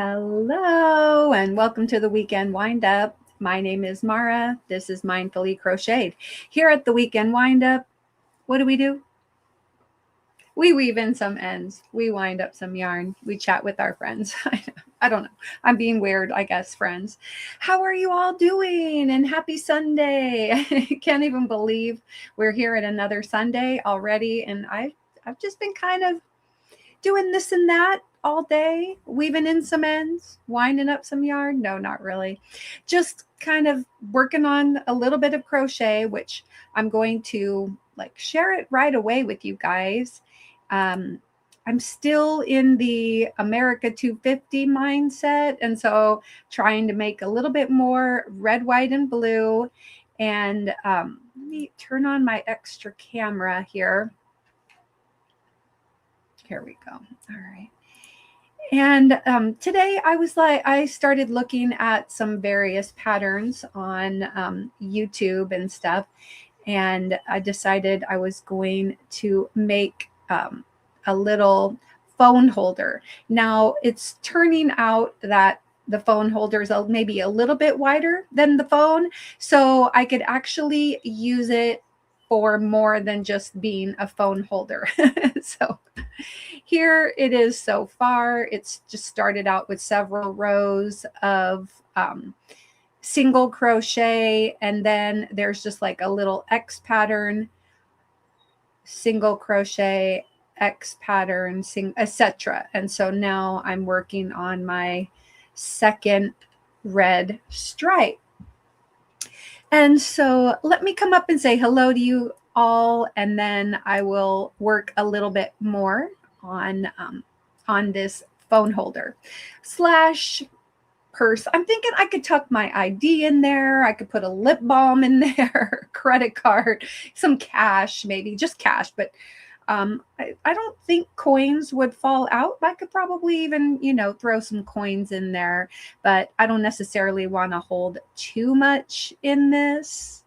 Hello and welcome to the Weekend WindUp. My name is Mara. This is Mindfully Crocheted. Here at the Weekend WindUp, what do? We weave in some ends. We wind up some yarn. We chat with our friends. I don't know. I'm being weird, I guess, friends. How are you all doing? And happy Sunday. I can't even believe we're here at another Sunday already. And I've just been kind of doing this and that all day, weaving in some ends, winding up some yarn. No, not really. Just kind of working on a little bit of crochet, which I'm going to share it right away with you guys. I'm still in the America 250 mindset. And so trying to make a little bit more red, white, and blue. And let me turn on my extra camera here. Here we go. All right. And today I started looking at some various patterns on YouTube and stuff. And I decided I was going to make a little phone holder. Now it's turning out that the phone holder is maybe a little bit wider than the phone. So I could actually use it for more than just being a phone holder. So here it is so far. It's just started out with several rows of single crochet, and then there's just like a little X pattern, single crochet, X pattern, etc. And so now I'm working on my second red stripe. And so let me come up and say hello to you all, and then I will work a little bit more on this phone holder / purse. I'm thinking I could tuck my ID in there. I could put a lip balm in there, credit card, some cash, maybe just cash, but I don't think coins would fall out. I could probably even, throw some coins in there, but I don't necessarily want to hold too much in this.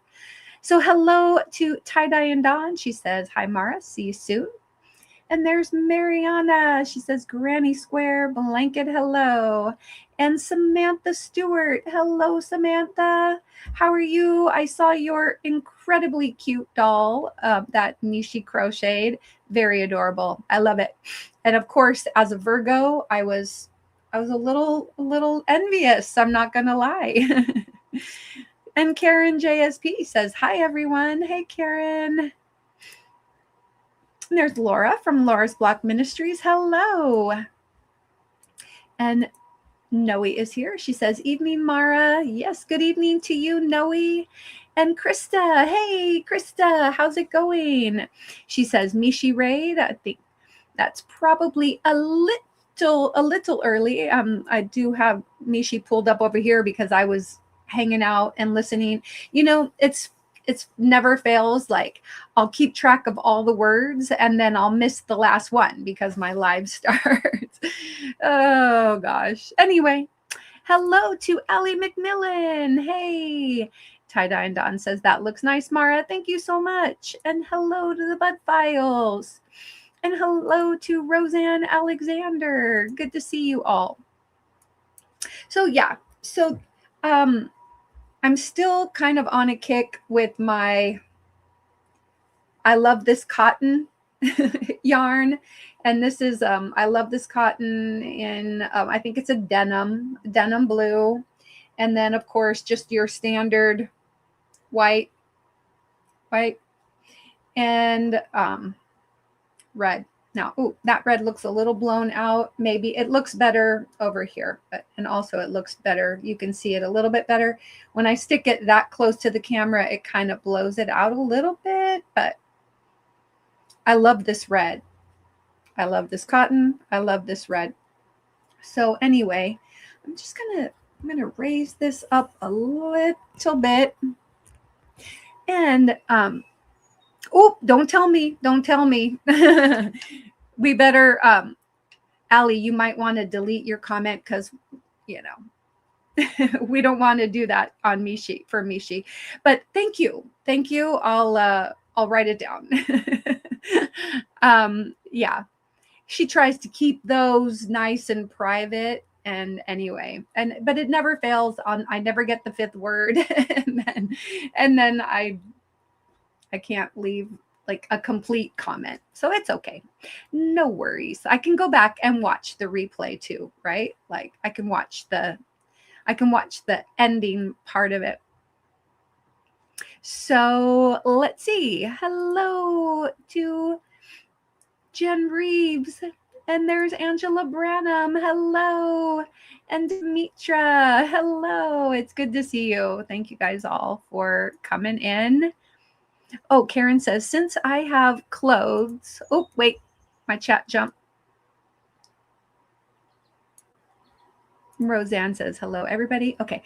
So hello to Tie-Dye and Dawn. She says, hi, Mara. See you soon. And there's Mariana. She says, Granny Square Blanket, hello. And Samantha Stewart. Hello, Samantha. How are you? I saw your incredibly cute doll that Mishi crocheted. Very adorable. I love it. And of course, as a Virgo, I was a little envious. I'm not going to lie. And Karen JSP says, hi, everyone. Hey, Karen. And there's Laura from Laura's Block Ministries. Hello. And Noe is here. She says, evening, Mara. Yes, good evening to you, Noe. And Krista. Hey, Krista, how's it going? She says, Mishi Raid. I think that's probably a little early. I do have Mishi pulled up over here because I was hanging out and listening. It's never fails. Like, I'll keep track of all the words and then I'll miss the last one because my live starts. Oh gosh. Anyway, hello to Ellie McMillan. Hey, Tie-Dye and Dawn says, that looks nice, Mara. Thank you so much. And hello to the Bud Files. And hello to Roseanne Alexander. Good to see you all. So yeah, I'm still kind of on a kick with my I love this cotton yarn. And this is, I love this cotton in, I think it's a denim blue. And then, of course, just your standard white, and red. Now, that red looks a little blown out. Maybe it looks better over here, and also it looks better. You can see it a little bit better. When I stick it that close to the camera, it kind of blows it out a little bit, but I love this red. I love this cotton. I love this red. So anyway, I'm going to raise this up a little bit. And, don't tell me. We better, Allie, you might want to delete your comment because, we don't want to do that on Mishi for Mishi. But thank you. I'll write it down. Yeah. She tries to keep those nice and private. And anyway, but it never fails on, I never get the 5th word. and then I can't leave like a complete comment. So it's okay. No worries. I can go back and watch the replay too, right? Like I can watch the ending part of it. So let's see. Hello to Jen Reeves. And there's Angela Branham. Hello. And Mitra. Hello. It's good to see you. Thank you guys all for coming in. Oh, Karen says, since I have clothes. Oh, wait. My chat jumped. Roseanne says, hello, everybody. Okay.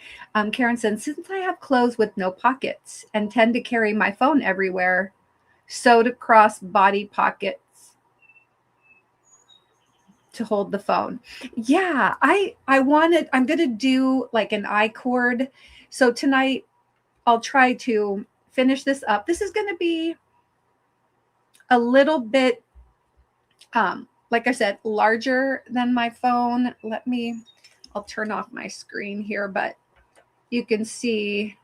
Karen says, since I have clothes with no pockets and tend to carry my phone everywhere, sewed across body pockets to hold the phone. Yeah, I'm going to do like an I-cord. So tonight I'll try to finish this up. This is going to be a little bit, like I said, larger than my phone. I'll turn off my screen here, but you can see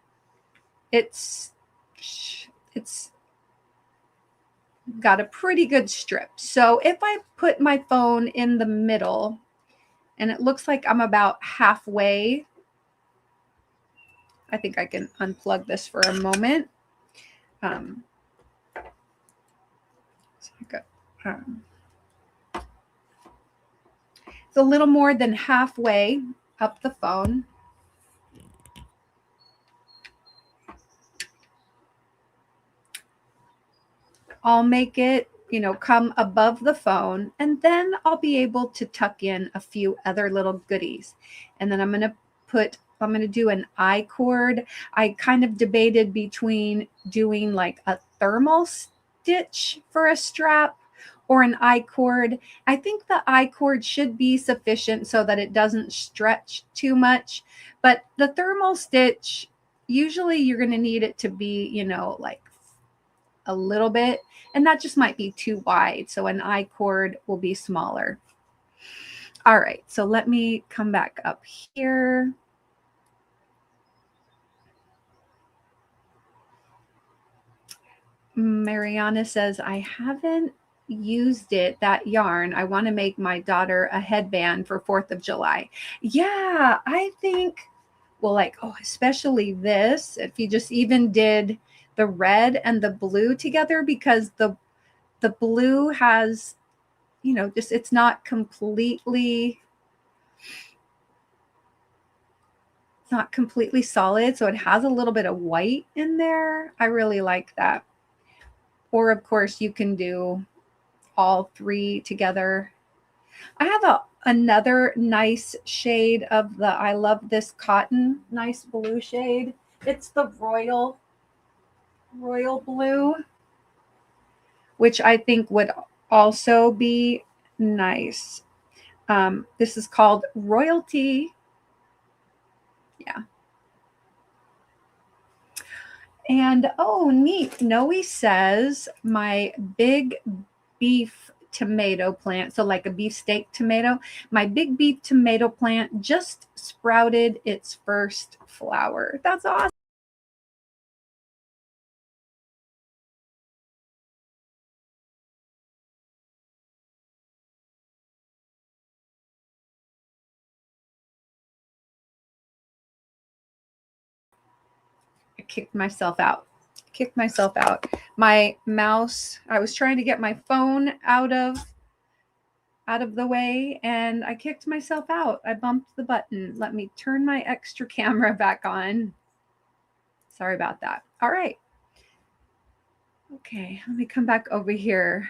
it's got a pretty good strip. So if I put my phone in the middle, and it looks like I'm about halfway, I think I can unplug this for a moment. It's a little more than halfway up the phone. I'll make it, come above the phone, and then I'll be able to tuck in a few other little goodies. And then I'm going to do an I-cord. I kind of debated between doing like a thermal stitch for a strap or an I-cord. I think the I-cord should be sufficient so that it doesn't stretch too much. But the thermal stitch, usually you're going to need it to be, like a little bit, and that just might be too wide. So an I-cord will be smaller. All right, so let me come back up here. Mariana says, I haven't used that yarn. I want to make my daughter a headband for 4th of July. Yeah, I think, well, like, especially this, if you just even did the red and the blue together, because the blue has, just, it's not completely solid. So it has a little bit of white in there. I really like that. Or of course you can do all 3 together. I have another nice shade of the I Love This Cotton, nice blue shade. It's the royal blue, which I think would also be nice. This is called Royalty. Yeah. And neat. Noe says my big beef tomato plant, so like a beefsteak tomato, my big beef tomato plant just sprouted its first flower. That's awesome. I kicked myself out. My mouse, I was trying to get my phone out of the way, and I kicked myself out. I bumped the button. Let me turn my extra camera back on. Sorry about that. All right. Okay, let me come back over here.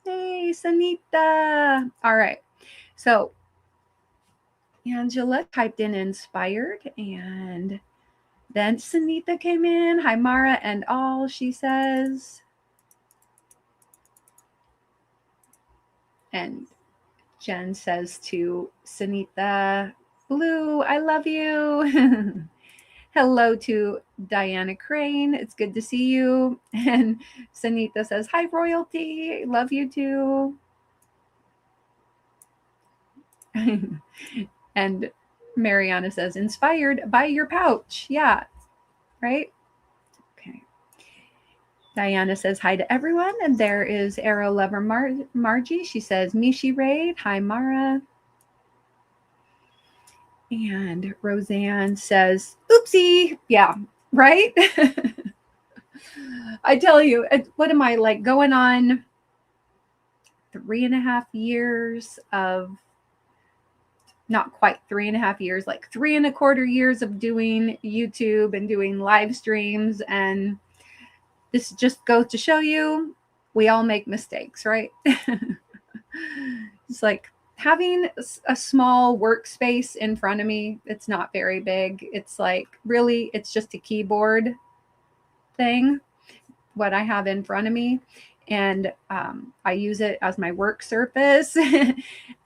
Hey, Sanita. All right. So Angela typed in inspired, and then Sanita came in. Hi, Mara and all, she says. And Jen says to Sanita, Blue, I love you. Hello to Diana Crane. It's good to see you. And Sanita says, hi, Royalty. Love you too. And Mariana says, inspired by your pouch. Yeah, right? Okay. Diana says hi to everyone. And there is Arrow Lover Margie. She says, Mishi Raid. Hi, Mara. And Roseanne says, oopsie. Yeah, right? I tell you, what am I like going on 3.5 years of, not quite 3.5 years, like 3.25 years of doing YouTube and doing live streams. And this just goes to show you we all make mistakes, right? It's like having a small workspace in front of me. It's not very big. It's like really, it's just a keyboard thing, what I have in front of me. And I use it as my work surface.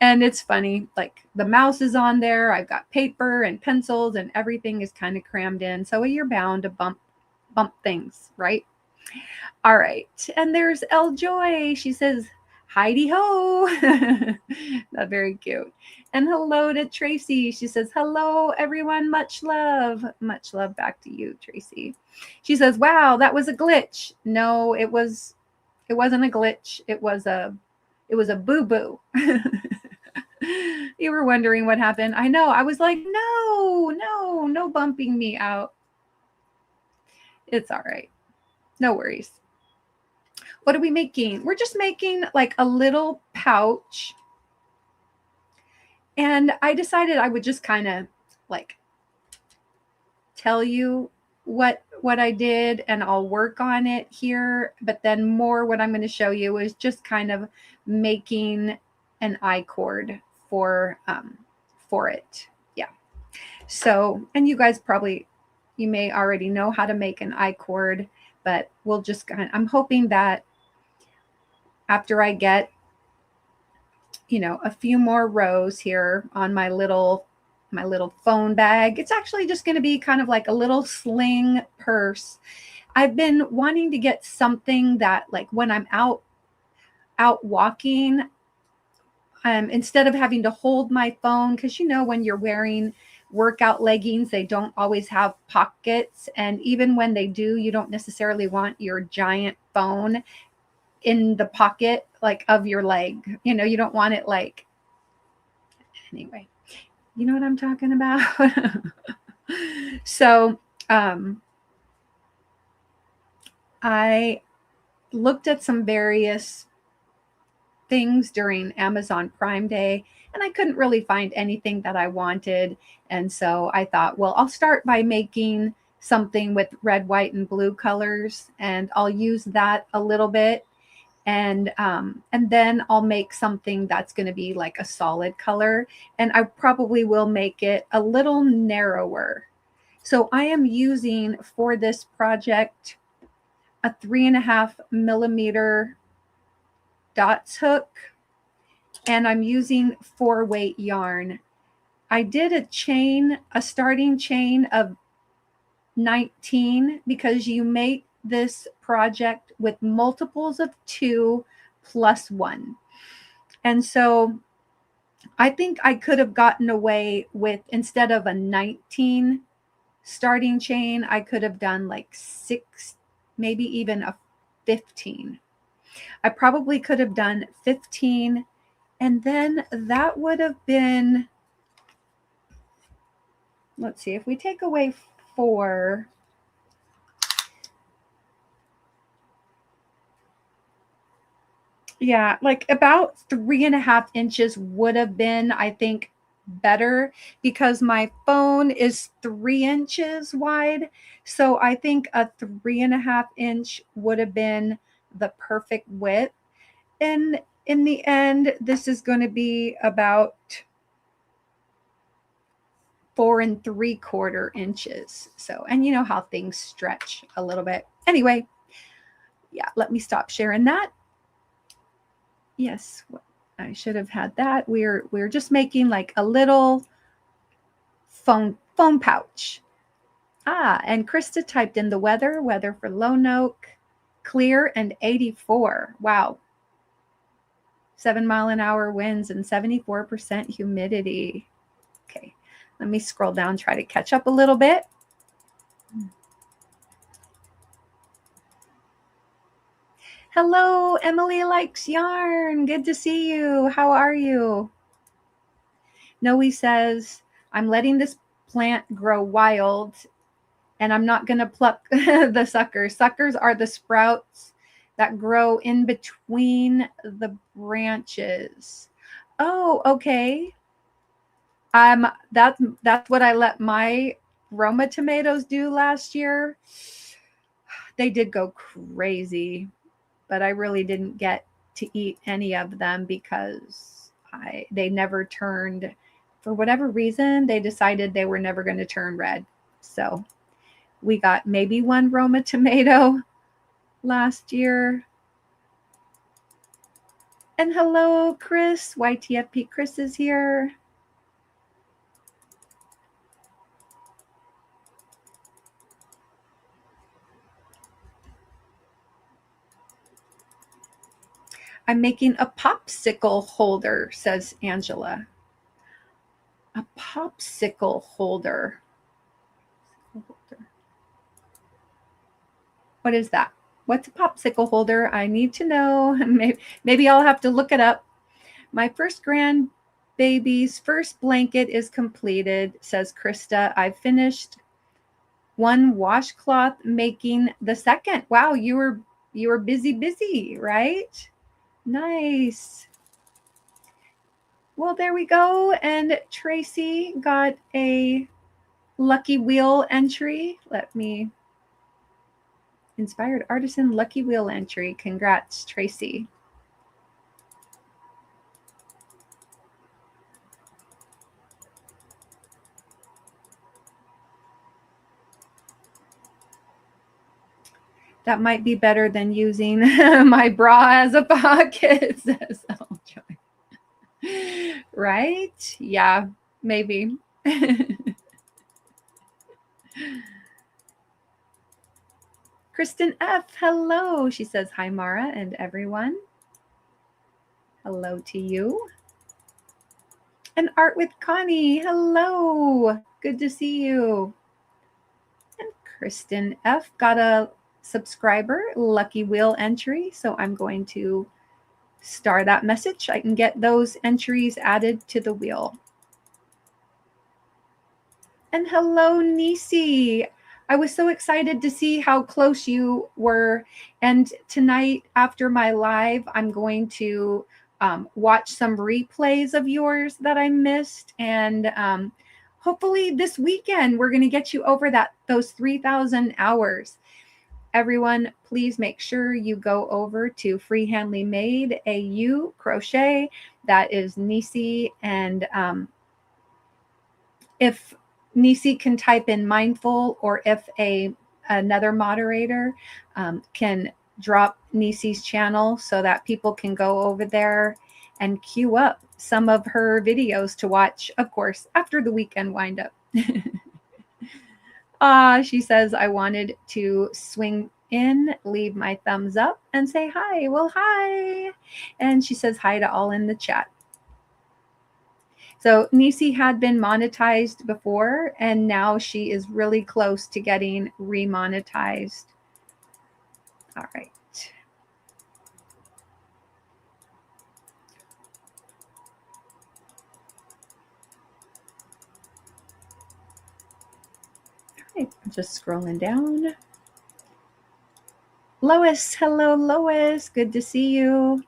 And it's funny, like the mouse is on there. I've got paper and pencils and everything is kind of crammed in. So you're bound to bump things, right? All right. And there's El Joy. She says, Heidi ho. That's very cute. And hello to Tracy. She says, hello, everyone. Much love. Much love back to you, Tracy. She says, wow, that was a glitch. No, it wasn't a glitch. It was a boo-boo. You were wondering what happened. I know. I was like, no bumping me out. It's all right. No worries. What are we making? We're just making like a little pouch. And I decided I would just kind of like tell you what I did, and I'll work on it here. But then more what I'm going to show you is just kind of making an I-cord for it. Yeah. So, and you guys you may already know how to make an I-cord, but we'll just I'm hoping that after I get, a few more rows here on my little phone bag, it's actually just going to be kind of like a little sling purse. I've been wanting to get something that, like, when I'm out walking, instead of having to hold my phone, because when you're wearing workout leggings, they don't always have pockets, and even when they do, you don't necessarily want your giant phone in the pocket, like, of your leg. You don't want it, like, anyway, you know what I'm talking about. So I looked at some various things during Amazon Prime Day, and I couldn't really find anything that I wanted. And so I thought, well, I'll start by making something with red, white, and blue colors, and I'll use that a little bit. And then I'll make something that's going to be like a solid color, and I probably will make it a little narrower. So I am using for this project a 3.5 millimeter dots hook, and I'm using 4-weight yarn. I did a starting chain of 19 because you make this project with multiples of 2 plus 1. And so I think I could have gotten away with, instead of a 19 starting chain, I could have done like 6, maybe even a 15. I probably could have done 15, and then that would have been, let's see, if we take away 4, yeah, like about 3.5 inches would have been, I think, better, because my phone is 3 inches wide. So I think a 3.5 inch would have been the perfect width. And in the end, this is going to be about 4 3/4 inches. So, and you know how things stretch a little bit. Anyway, yeah, let me stop sharing that. Yes, I should have had that. We're just making like a little phone pouch. And Krista typed in the weather for Lone Oak, clear and 84. Wow. 7-mile-an-hour winds and 74% humidity. Okay, let me scroll down, try to catch up a little bit. Hello, Emily Likes Yarn. Good to see you. How are you? Noe says, I'm letting this plant grow wild and I'm not going to pluck the suckers. Suckers are the sprouts that grow in between the branches. Oh, okay. That's what I let my Roma tomatoes do last year. They did go crazy, but I really didn't get to eat any of them because they never turned, for whatever reason, they decided they were never going to turn red. So we got maybe one Roma tomato last year. And hello, Chris. YTFP Chris is here. I'm making a popsicle holder, says Angela. A popsicle holder. What is that? What's a popsicle holder? I need to know. Maybe I'll have to look it up. My first grandbaby's first blanket is completed, says Krista. I finished one washcloth making the second. Wow, you were busy, right? Nice. Well, there we go. And Tracy got a lucky wheel entry. Let me Inspired Artisan lucky wheel entry. Congrats, Tracy. That might be better than using my bra as a pocket, says Eljoy. Right? Yeah, maybe. Kristen F, hello. She says, hi, Mara and everyone. Hello to you. And Art with Connie, hello. Good to see you. And Kristen F got a subscriber lucky wheel entry, so I'm going to star that message. I can get those entries added to the wheel. And hello, Nisi. I was so excited to see how close you were. And tonight after my live, I'm going to watch some replays of yours that I missed. And hopefully this weekend, we're going to get you over those 3,000 hours. Everyone, please make sure you go over to Freehandly Made AU Crochet. That is Nisi. And if Nisi can type in mindful, or if another moderator can drop Nisi's channel so that people can go over there and queue up some of her videos to watch, of course, after the weekend wind up. She says, I wanted to swing in, leave my thumbs up, and say hi. Well, hi. And she says hi to all in the chat. So Nisi had been monetized before, and now she is really close to getting remonetized. All right. I'm just scrolling down. Lois, hello, Lois. Good to see you.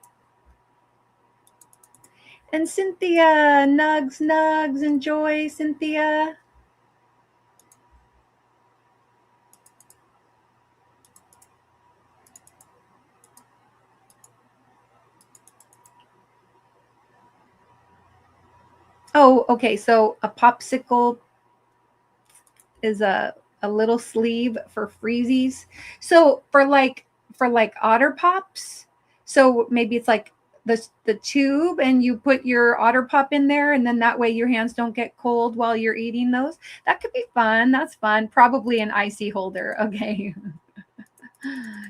And Cynthia, nugs, enjoy, Cynthia. Oh, okay. So a popsicle is a little sleeve for freezies. So for like otter pops, so maybe it's like the tube, and you put your otter pop in there, and then that way your hands don't get cold while you're eating those. That could be fun. That's fun. Probably an icy holder. Okay.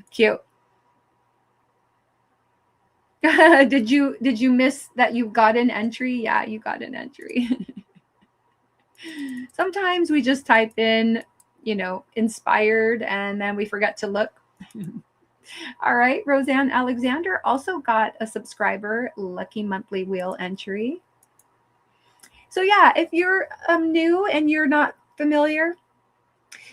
Cute. Did you miss that you got an entry? Yeah, you got an entry. Sometimes we just type in, inspired, and then we forget to look. All right, Roseanne Alexander also got a subscriber lucky monthly wheel entry. So yeah, if you're new and you're not familiar,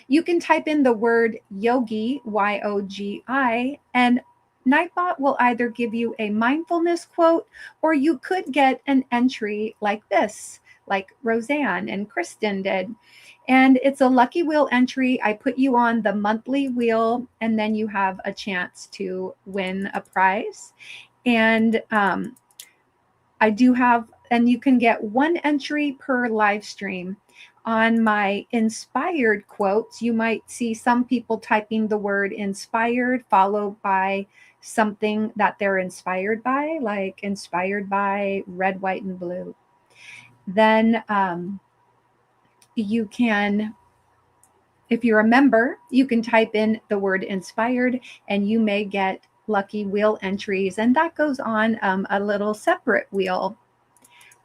you can type in the word yogi, Y-O-G-I, and Nightbot will either give you a mindfulness quote, or you could get an entry like this, like Roseanne and Kristen did. And it's a lucky wheel entry. I put you on the monthly wheel, and then you have a chance to win a prize. And I do have, and you can get one entry per live stream. On my inspired quotes, you might see some people typing the word inspired followed by something that they're inspired by, like inspired by red, white, and blue. Then you can, if you're a member, you can type in the word inspired and you may get lucky wheel entries. And that goes on a little separate wheel.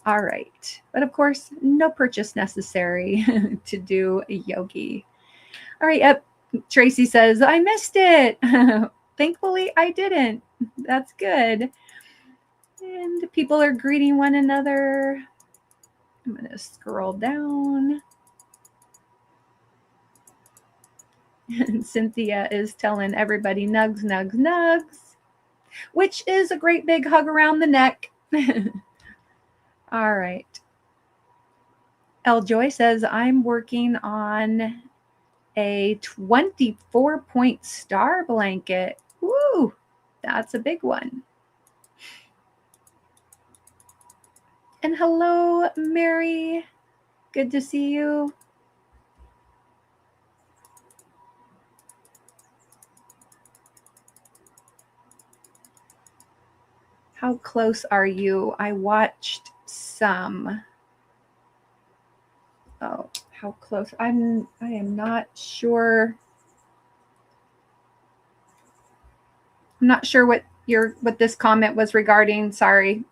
All right. But of course, no purchase necessary to do a yogi. All right. Yep. Tracy says, I missed it. Thankfully, I didn't. That's good. And people are greeting one another. I'm going to scroll down. And Cynthia is telling everybody nugs, nugs, nugs, which is a great big hug around the neck. All right. El Joy says, I'm working on a 24-point star blanket. Woo, that's a big one. And hello, Mary. Good to see you. How close are you? I watched some. Oh, how close? I am not sure. I'm not sure what this comment was regarding. Sorry.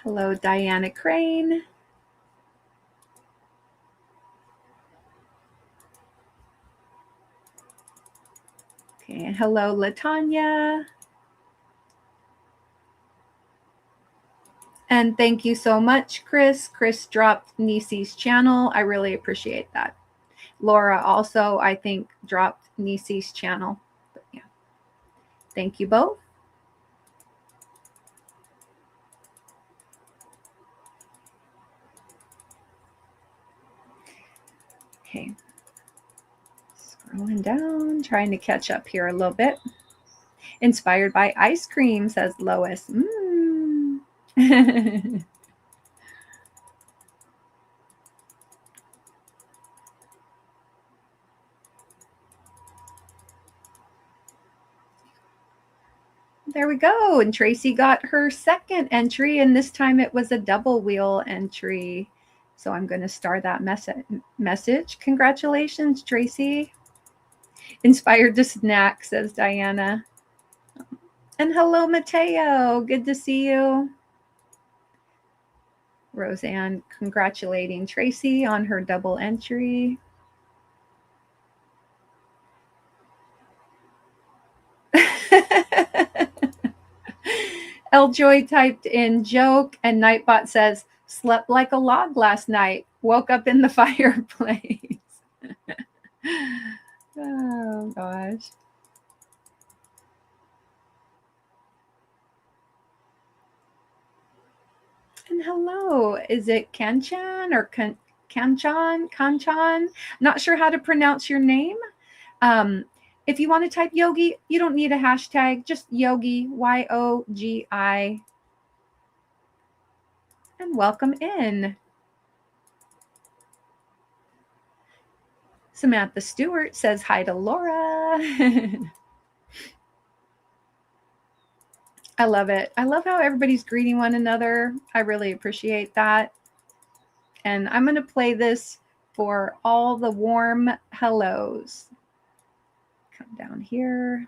Hello, Diana Crane. Okay, and hello, Latanya. And thank you so much, Chris. Chris dropped Nisi's channel. I really appreciate that. Laura also, I think, dropped Nisi's channel. But yeah, thank you both. Okay. Scrolling down, trying to catch up here a little bit. Inspired by ice cream, says Lois. There we go. And Tracy got her second entry, and this time it was a double wheel entry. So I'm going to star that message. Congratulations, Tracy. Inspired to snack, says Diana. And hello, Mateo. Good to see you. Roseanne congratulating Tracy on her double entry. Eljoy typed in joke, and Nightbot says, slept like a log last night. Woke up in the fireplace. Oh, gosh. And hello, is it Kanchan or Kanchan? Not sure how to pronounce your name. If you want to type yogi, you don't need a hashtag, just yogi, Y-O-G-I. And welcome in. Samantha Stewart says hi to Laura. I love it. I love how everybody's greeting one another. I really appreciate that. And I'm going to play this for all the warm hellos. come down here.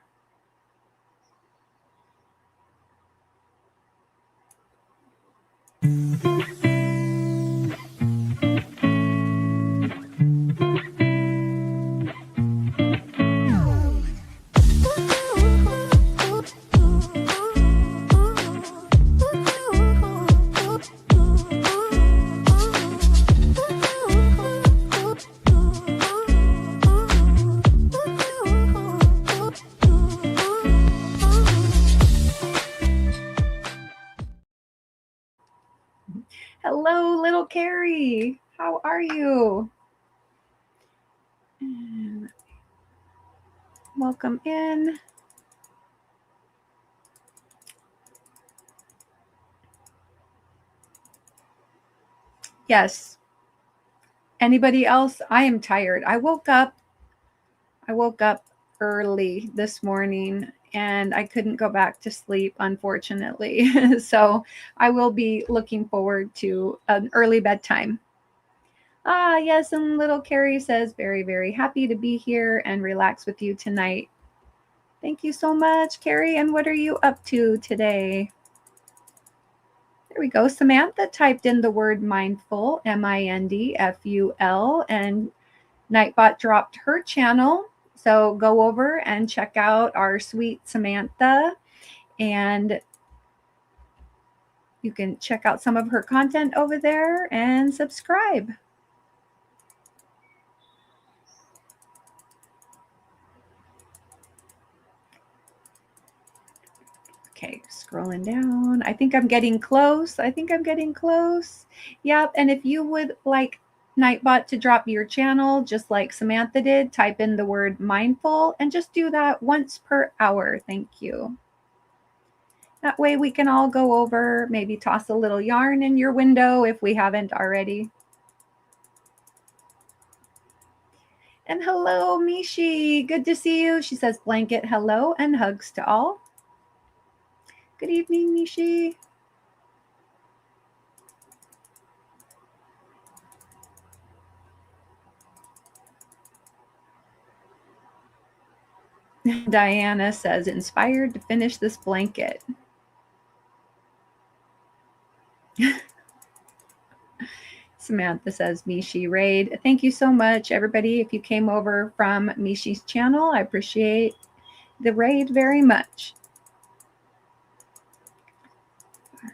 Hello, little Carrie. How are you? And welcome in. Yes. Anybody else? I am tired. I woke up early this morning and I couldn't go back to sleep, unfortunately. So I will be looking forward to an early bedtime. Ah, yes, and little Carrie says, very, very happy to be here and relax with you tonight. Thank you so much, Carrie. And what are you up to today? There we go. Samantha typed in the word mindful, MINDFUL, and Nightbot dropped her channel. So go over and check out our sweet Samantha, and you can check out some of her content over there and subscribe. Okay, scrolling down. I think I'm getting close. Yep, and if you would like Nightbot to drop your channel, just like Samantha did, type in the word mindful and just do that once per hour. Thank you. That way we can all go over, maybe toss a little yarn in your window if we haven't already. And hello, Mishi. Good to see you. She says blanket hello and hugs to all. Good evening, Mishi. Diana says, inspired to finish this blanket. Samantha says, Mishi raid. Thank you so much, everybody. If you came over from Mishi's channel, I appreciate the raid very much. All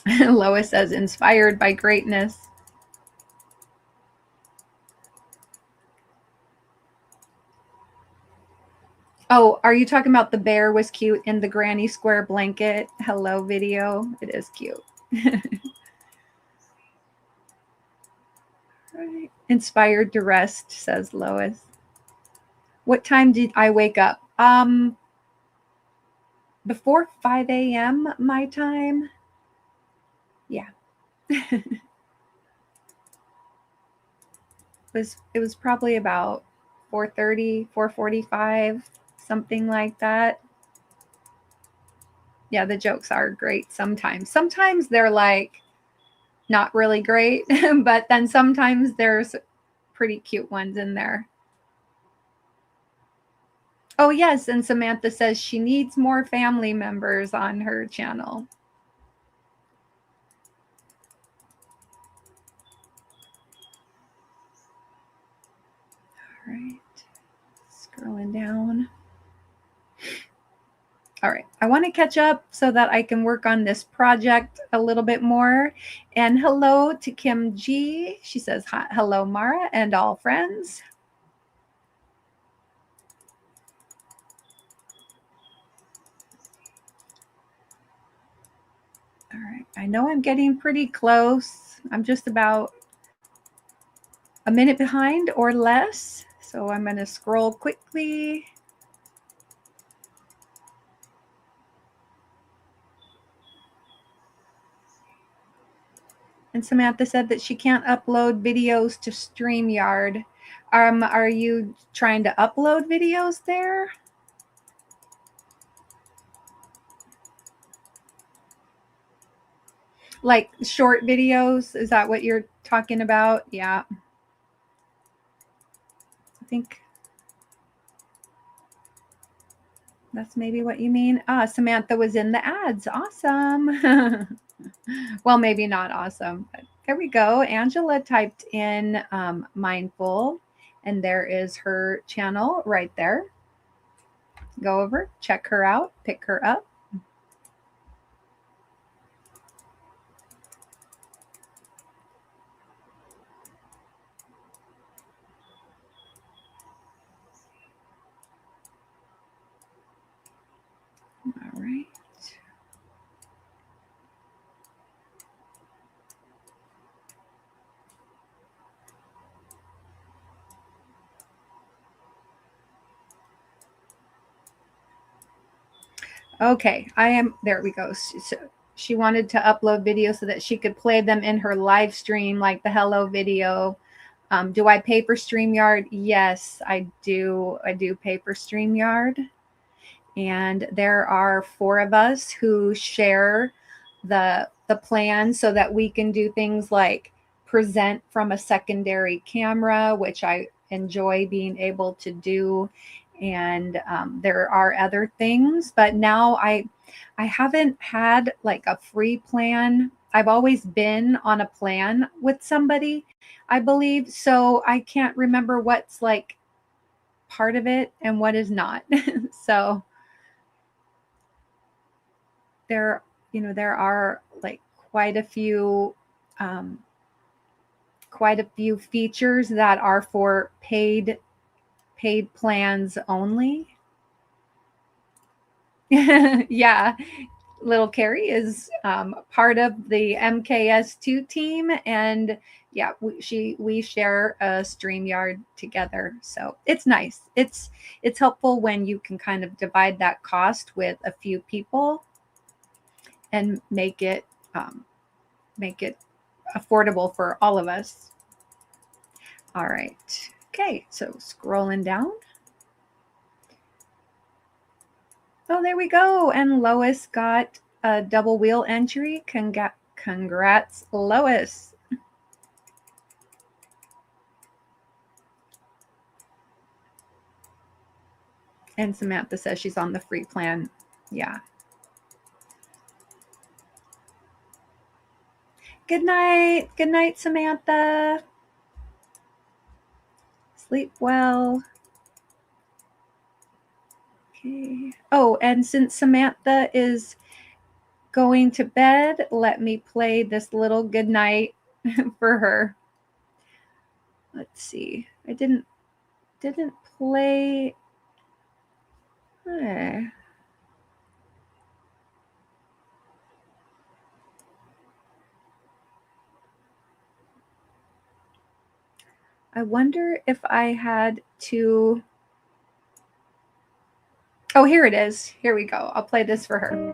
right. Lois says, inspired by greatness. Oh, are you talking about the bear was cute in the granny square blanket hello video? It is cute. Right. Inspired to rest, says Lois. What time did I wake up? Before 5 a.m. my time. Yeah. It was probably about 4:30, 4:45, something like that. Yeah, the jokes are great sometimes. Sometimes they're like not really great, but then sometimes there's pretty cute ones in there. Oh, yes, and Samantha says she needs more family members on her channel. All right, scrolling down. All right, I want to catch up so that I can work on this project a little bit more. And hello to Kim G. She says, hello, Mara and all friends. All right, I know I'm getting pretty close. I'm just about a minute behind or less. So I'm going to scroll quickly. And Samantha said that she can't upload videos to StreamYard. Are you trying to upload videos there? Like short videos? Is that what you're talking about? Yeah. I think that's maybe what you mean. Samantha was in the ads. Awesome. Well, maybe not awesome, but there we go. Angela typed in mindful, and there is her channel right there. Go over, check her out, pick her up. All right. Okay, I am, there we go. So she wanted to upload videos so that she could play them in her live stream, like the hello video. Do I pay for StreamYard? Yes, I do. I do pay for StreamYard. And there are 4 of us who share the plan so that we can do things like present from a secondary camera, which I enjoy being able to do. And there are other things, but now I haven't had like a free plan. I've always been on a plan with somebody, I believe. So I can't remember what's like part of it and what is not. So there, there are like um, quite a few features that are for paid plans only. Yeah, little Carrie is part of the MKS2 team, and yeah, we share a StreamYard together, so it's nice. It's helpful when you can kind of divide that cost with a few people and make it affordable for all of us. All right. Okay, so scrolling down. Oh, there we go. And Lois got a double wheel entry. Congrats, Lois. And Samantha says she's on the free plan. Yeah. Good night. Good night, Samantha. Sleep well. Okay. Oh, and since Samantha is going to bed, let me play this little good night for her. Let's see. I didn't play. I wonder if I had to. Oh, here it is. Here we go. I'll play this for her.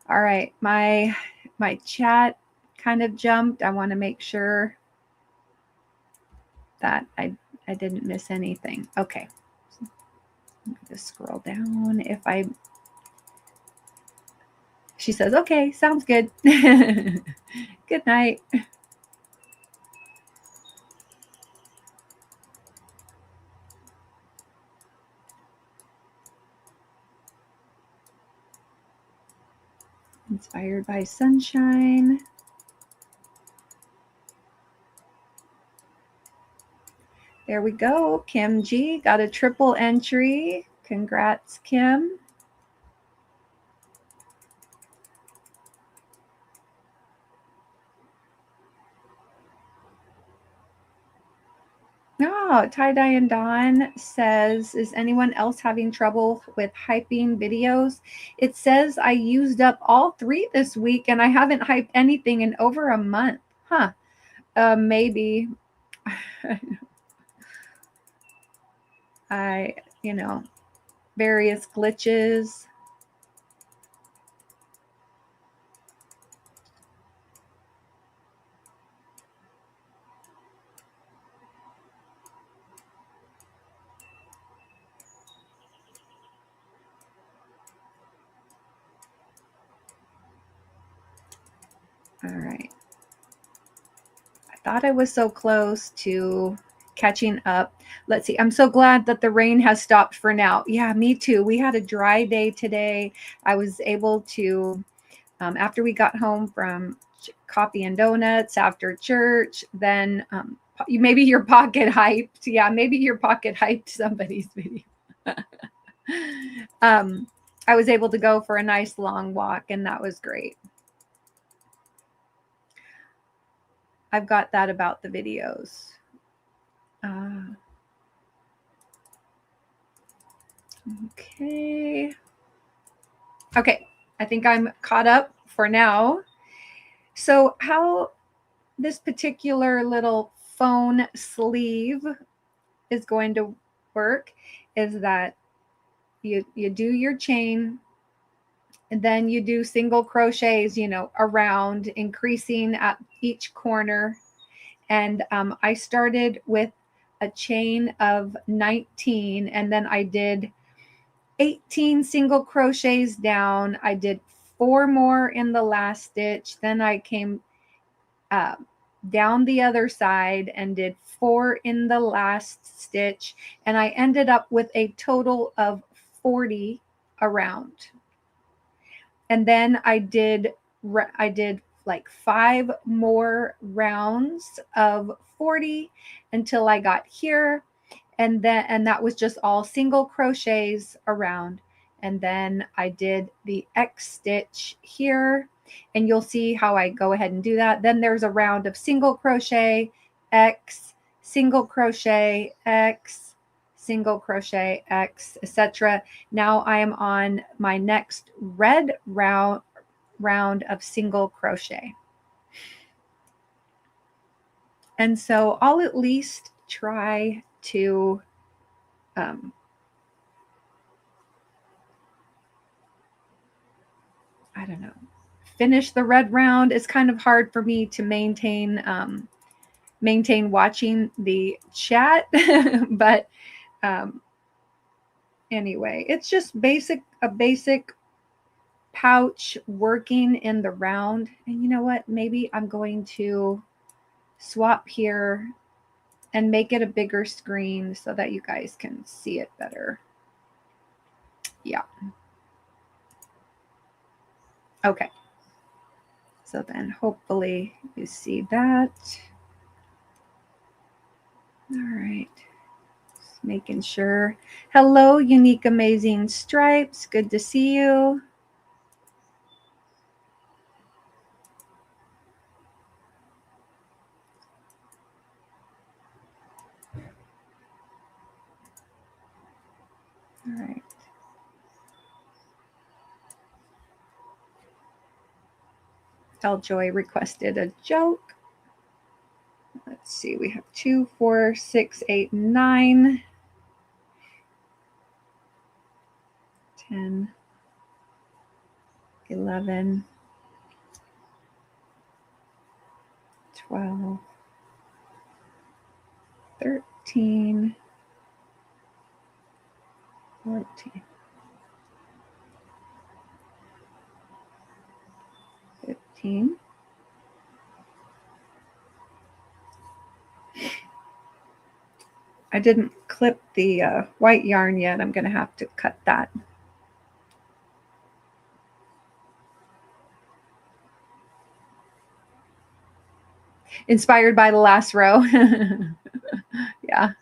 All right, my chat kind of jumped. I want to make sure that I didn't miss anything. Okay. Let me just scroll down. She says, okay, sounds good. Good night. Inspired by sunshine. There we go. Kim G got a triple entry. Congrats, Kim. Oh, Tie-Dye and Dawn says, is anyone else having trouble with hyping videos? It says I used up all 3 this week and I haven't hyped anything in over a month. Huh. Maybe. various glitches. All right. I thought I was so close to catching up. Let's see. I'm so glad that the rain has stopped for now. Yeah, me too. We had a dry day today. I was able to, after we got home from coffee and donuts after church, then maybe your pocket hyped. Yeah, maybe your pocket hyped somebody's video. I was able to go for a nice long walk, and that was great. I've got that about the videos. Okay. Okay, I think I'm caught up for now. So how this particular little phone sleeve is going to work is that you do your chain, and then you do single crochets, around, increasing at each corner. And I started with a chain of 19, and then I did 18 single crochets down. I did 4 more in the last stitch. Then I came down the other side and did 4 in the last stitch. And I ended up with a total of 40 around. And then I did like 5 more rounds of 40 until I got here. And that was just all single crochets around. And then I did the X stitch here, and you'll see how I go ahead and do that. Then there's a round of single crochet, X, single crochet, X, single crochet, X, etc. Now I am on my next red round of single crochet. And so I'll at least try to I don't know, finish the red round. It's kind of hard for me to maintain watching the chat, but anyway, it's just a basic pouch working in the round. And you know what? Maybe I'm going to swap here and make it a bigger screen so that you guys can see it better. Yeah. Okay. So then hopefully you see that. All right. Just making sure. Hello, Unique Amazing Stripes. Good to see you. All right. Joy requested a joke. Let's see, we have 2, 4, 6, 8, 9, 10, 11, 12, 13, 14, 15. I didn't clip the white yarn yet. I'm going to have to cut that. Inspired by the last row. Yeah.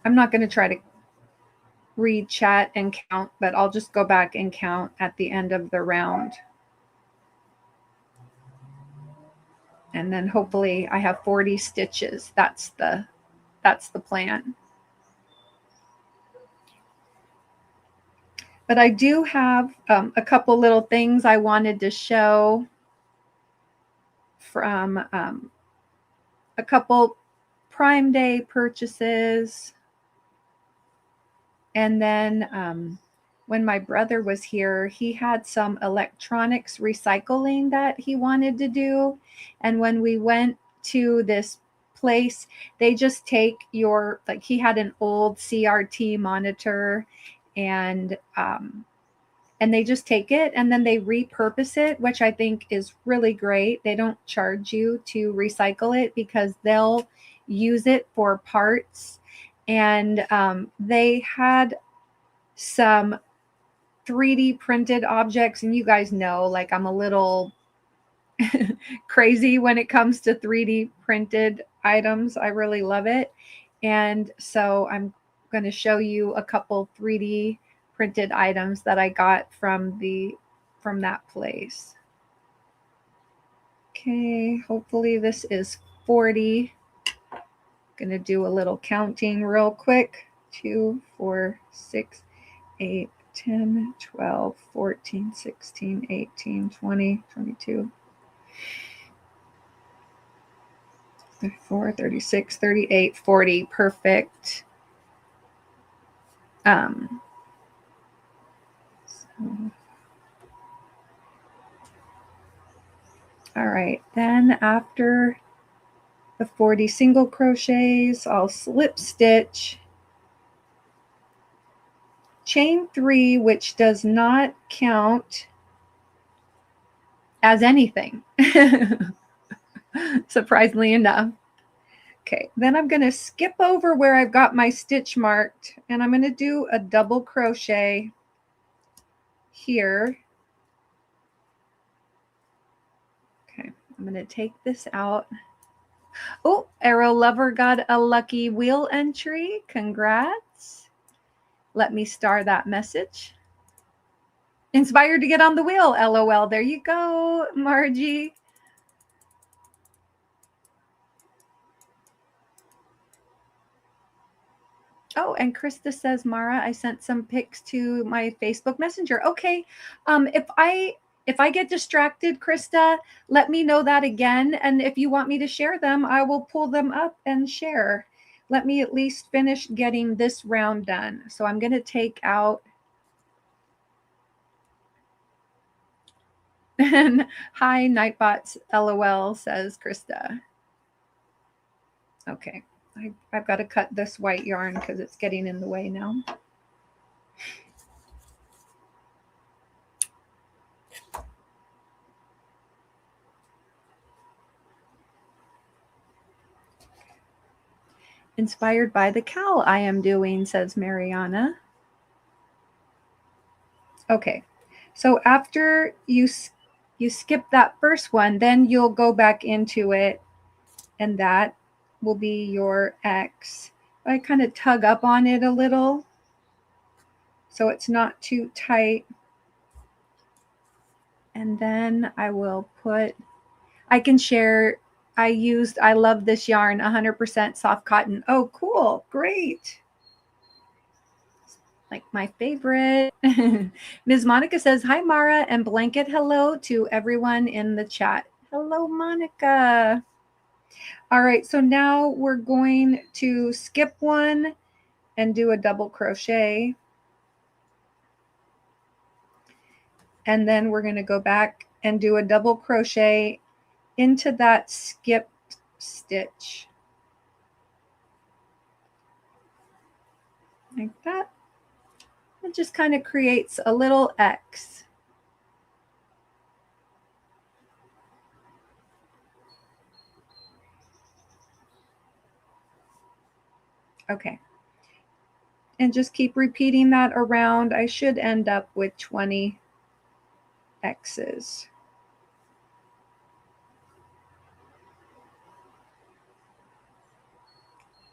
I'm not going to try to read chat and count, but I'll just go back and count at the end of the round. And then hopefully I have 40 stitches. That's the plan. But I do have a couple little things I wanted to show from a couple Prime Day purchases. And then when my brother was here, he had some electronics recycling that he wanted to do. And when we went to this place, they just take your, like, he had an old CRT monitor, and they just take it and then they repurpose it, which I think is really great. They don't charge you to recycle it because they'll use it for parts. And they had some 3D printed objects, and you guys know, like, I'm a little crazy when it comes to 3D printed items. I really love it. And so I'm going to show you a couple 3D printed items that I got from that place. Okay, hopefully this is 40. Going to do a little counting real quick. 2, 4, 6, 8, 10, 12, 14, 16, 18, 20, 22, 34, 36, 38, 40. Perfect. All right, then after the 40 single crochets, I'll slip stitch, chain 3, which does not count as anything, surprisingly enough. Okay, then I'm going to skip over where I've got my stitch marked, and I'm going to do a double crochet here. Okay, I'm going to take this out. Oh, Arrow Lover got a lucky wheel entry. Congrats. Let me star that message. Inspired to get on the wheel, LOL. There you go, Margie. Oh, and Krista says, Mara, I sent some pics to my Facebook Messenger. Okay. If I get distracted, Krista, let me know that again. And if you want me to share them, I will pull them up and share. Let me at least finish getting this round done. So I'm going to take out. And hi, Nightbots, LOL, says Krista. Okay. I've got to cut this white yarn because it's getting in the way now. Inspired by the cowl I am doing, says Mariana. Okay, so after you skip that first one, then you'll go back into it, and that will be your X. I kind of tug up on it a little so it's not too tight. And then I will put, I can share, I love this yarn, 100% soft cotton. Oh, cool, great. Like my favorite. Ms. Monica says, hi, Mara, and blanket hello to everyone in the chat. Hello, Monica. All right, so now we're going to skip one and do a double crochet. And then we're going to go back and do a double crochet into that skipped stitch. Like that. It just kind of creates a little X. Okay. And just keep repeating that around. I should end up with 20 X's.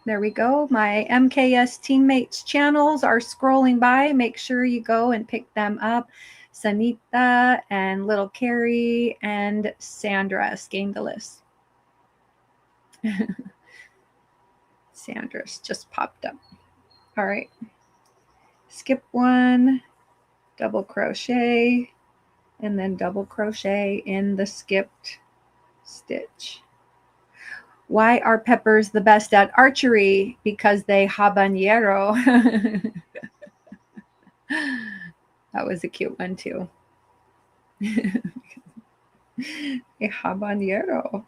There we go. My MKS teammates channels are scrolling by. Make sure you go and pick them up. Sanita and Little Carrie and Sandra Scandalous. Sandra's just popped up. All right. Skip one, double crochet, and then double crochet in the skipped stitch. Why are peppers the best at archery? Because they habanero. That was a cute one too. A habanero.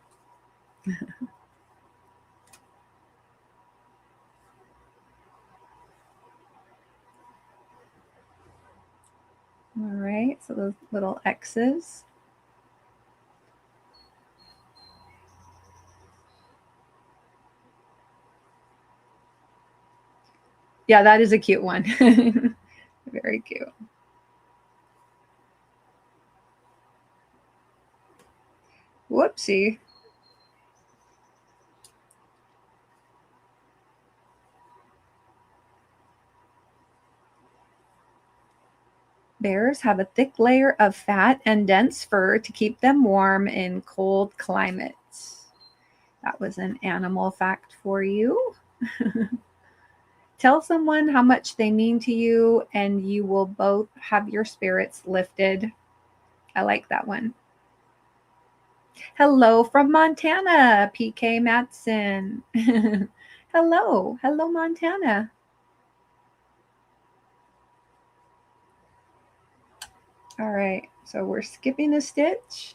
All right, so those little X's. Yeah, that is a cute one. Very cute. Whoopsie. Bears have a thick layer of fat and dense fur to keep them warm in cold climates. That was an animal fact for you. Tell someone how much they mean to you, and you will both have your spirits lifted. I like that one. Hello from Montana, PK Matson. Hello, Montana. All right, so we're skipping a stitch.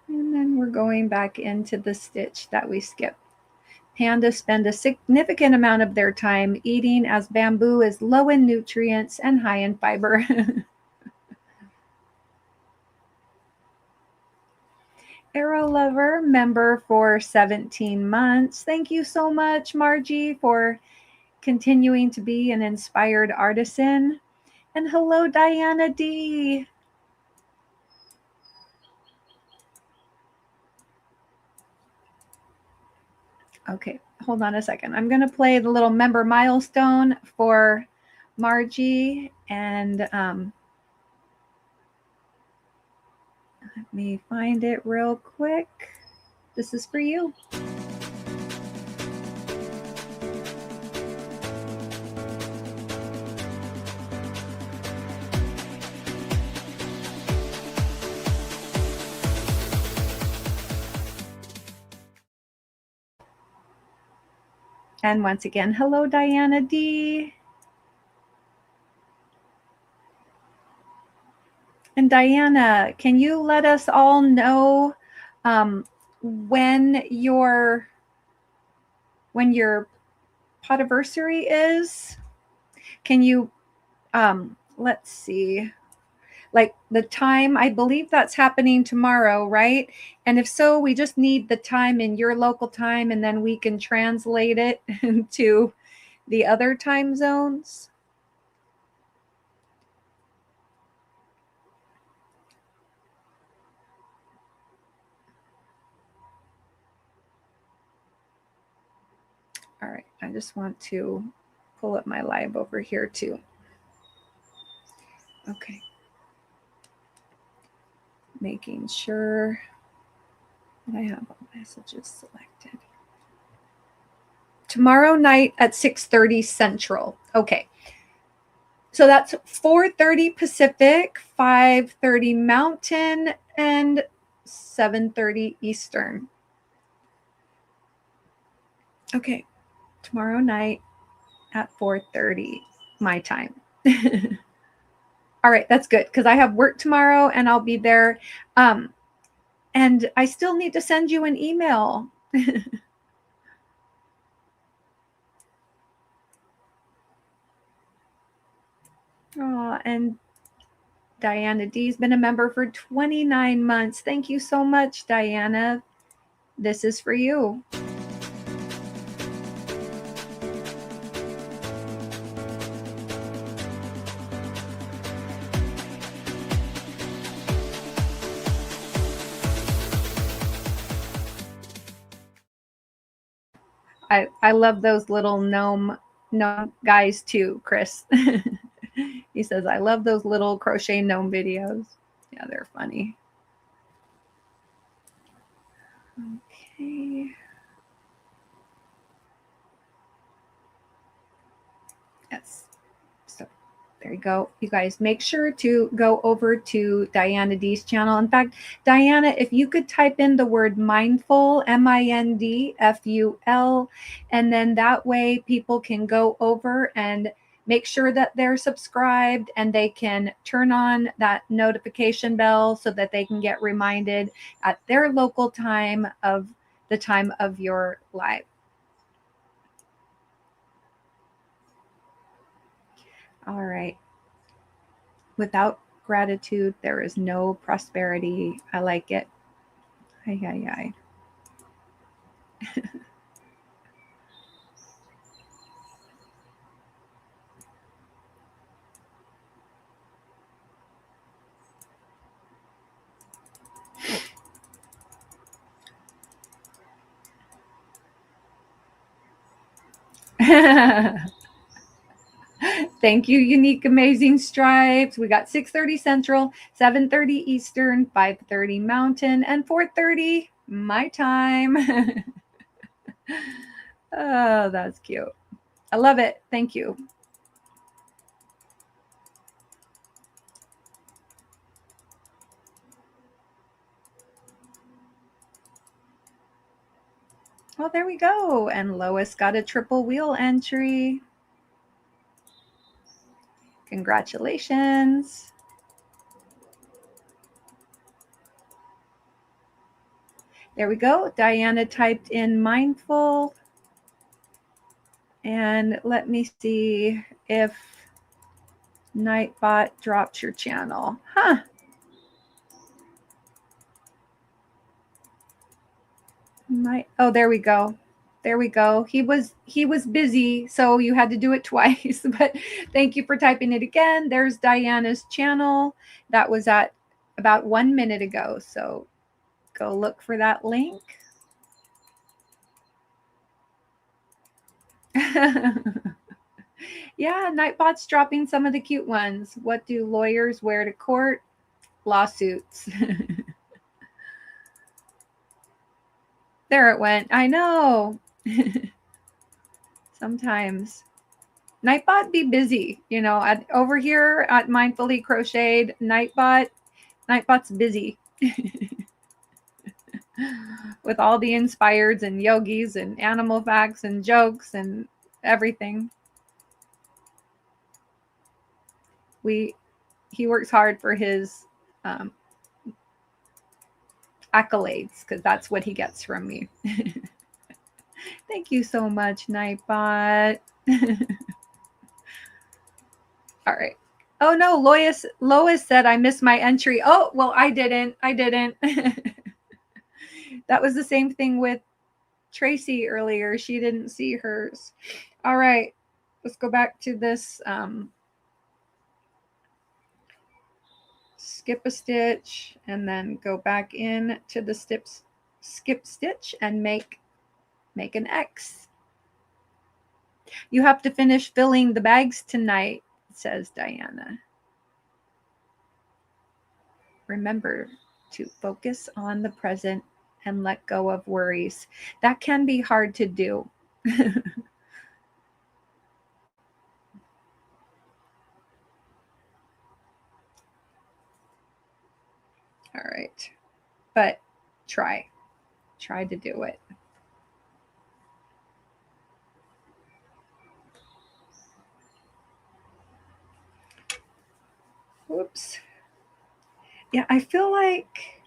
And then we're going back into the stitch that we skipped. Pandas spend a significant amount of their time eating, as bamboo is low in nutrients and high in fiber. Arrow Lover, member for 17 months. Thank you so much, Margie, for continuing to be an inspired artisan. And hello, Diana D. Okay, hold on a second. I'm going to play the little member milestone for Margie, and let me find it real quick. This is for you. And once again, hello, Diana D. And Diana, can you let us all know when your podiversary is? Can you let's see, like the time? I believe that's happening tomorrow, right? And if so, we just need the time in your local time, and then we can translate it to the other time zones. All right, I just want to pull up my live over here too. Okay. Making sure that I have all messages selected. Tomorrow night at 6:30 Central. Okay. So that's 4:30 Pacific, 5:30 Mountain, and 7:30 Eastern. Okay. Tomorrow night at 4:30 my time. All right, that's good because I have work tomorrow and I'll be there. And I still need to send you an email. Oh, and Diana D's been a member for 29 months. Thank you so much, Diana. This is for you. I love those little gnome guys too, Chris. He says, I love those little crochet gnome videos. Yeah, they're funny. Okay. Yes. So There you go. You guys make sure to go over to Diana D's channel. In fact, Diana, if you could type in the word mindful, MINDFUL, and then that way people can go over and make sure that they're subscribed and they can turn on that notification bell so that they can get reminded at their local time of the time of your live. All right. Without gratitude, there is no prosperity. I like it. Ay, ay, ay. Thank you, Unique Amazing Stripes. We got 6:30 Central, 7:30 Eastern, 5:30 Mountain, and 4:30 my time. Oh, that's cute. I love it. Thank you. Well, there we go. And Lois got a triple wheel entry. Congratulations. There we go. Diana typed in mindful. And let me see if Nightbot dropped your channel. Huh. Oh, there we go. There we go. He was busy, so you had to do it twice. But thank you for typing it again. There's Diana's channel. That was at about 1 minute ago. So go look for that link. Yeah, Nightbot's dropping some of the cute ones. What do lawyers wear to court? Lawsuits. There it went. I know. Sometimes. Nightbot be busy, you know, over here at Mindfully Crocheted, Nightbot's busy. With all the inspireds and yogis and animal facts and jokes and everything. He works hard for his accolades because that's what he gets from me. Thank you so much, Nightbot. All right. Oh no, Lois said I missed my entry. Oh, well, I didn't. That was the same thing with Tracy earlier. She didn't see hers. All right. Let's go back to this skip a stitch and then go back in to the skip stitch and make an X. You have to finish filling the bags tonight, says Diana. Remember to focus on the present and let go of worries. That can be hard to do. All right. But try to do it. Whoops. Yeah, I feel like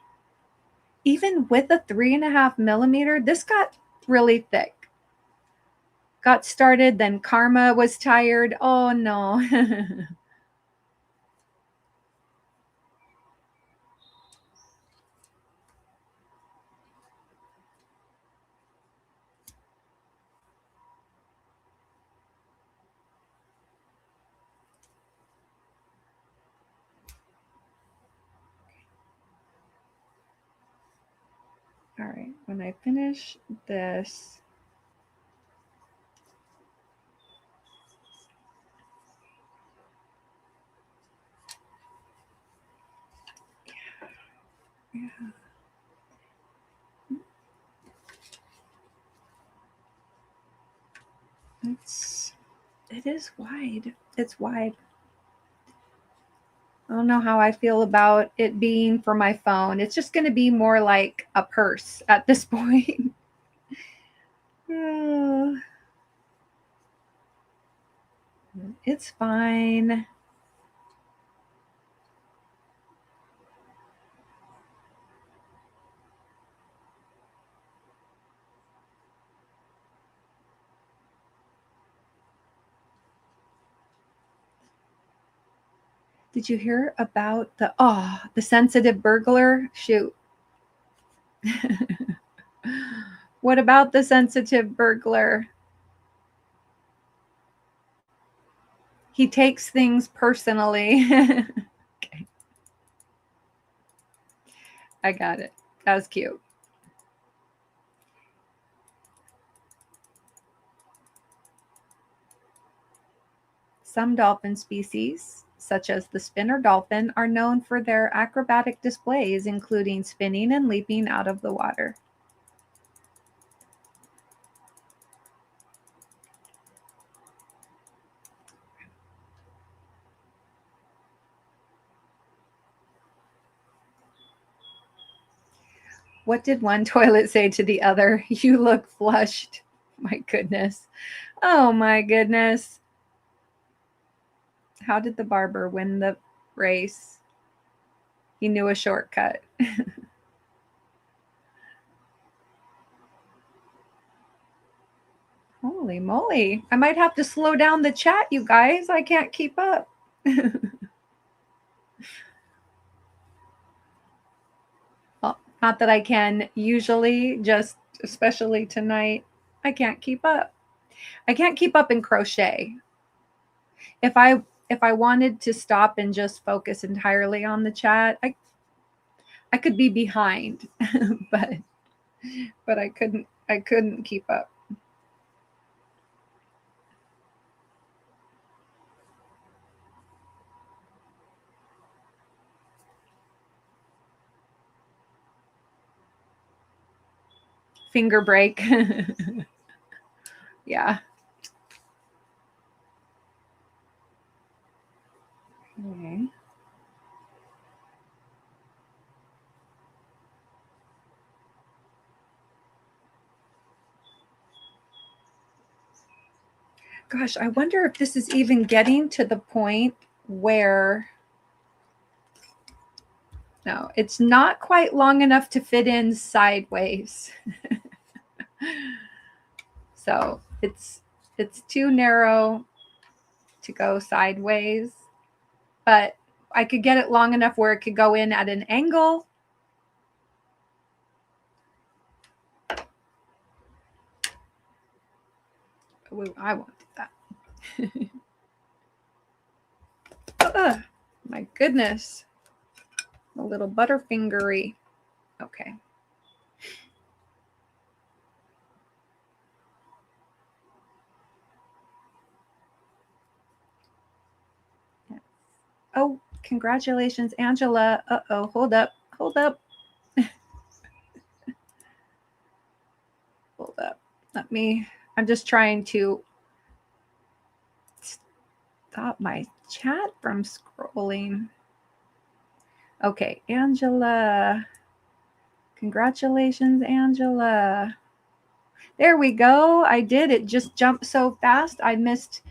even with a 3.5 millimeter, this got really thick. Got started, then Karma was tired. Oh no. All right, when I finish this, yeah. It is wide. It's wide. I don't know how I feel about it being for my phone. It's just going to be more like a purse at this point. It's fine. Did you hear about the sensitive burglar? Shoot. What about the sensitive burglar? He takes things personally. Okay. I got it. That was cute. Some dolphin species, such as the spinner dolphin, are known for their acrobatic displays, including spinning and leaping out of the water. What did one toilet say to the other? You look flushed. My goodness. Oh my goodness. How did the barber win the race? He knew a shortcut. Holy moly. I might have to slow down the chat, you guys. I can't keep up. Well, not that I can usually, just especially tonight. I can't keep up. I can't keep up in crochet. If I wanted to stop and just focus entirely on the chat, I could be behind, but I couldn't keep up. Finger break. Yeah. Okay. Gosh, I wonder if this is even getting to the point where, no, it's not quite long enough to fit in sideways. So it's too narrow to go sideways, but I could get it long enough where it could go in at an angle. Ooh, I won't do that. My goodness. A little butterfingery. Okay. Oh, congratulations, Angela. Uh-oh, hold up. Hold up. Hold up. I'm just trying to stop my chat from scrolling. Okay, Angela. Congratulations, Angela. There we go. I did. It just jumped so fast. I missed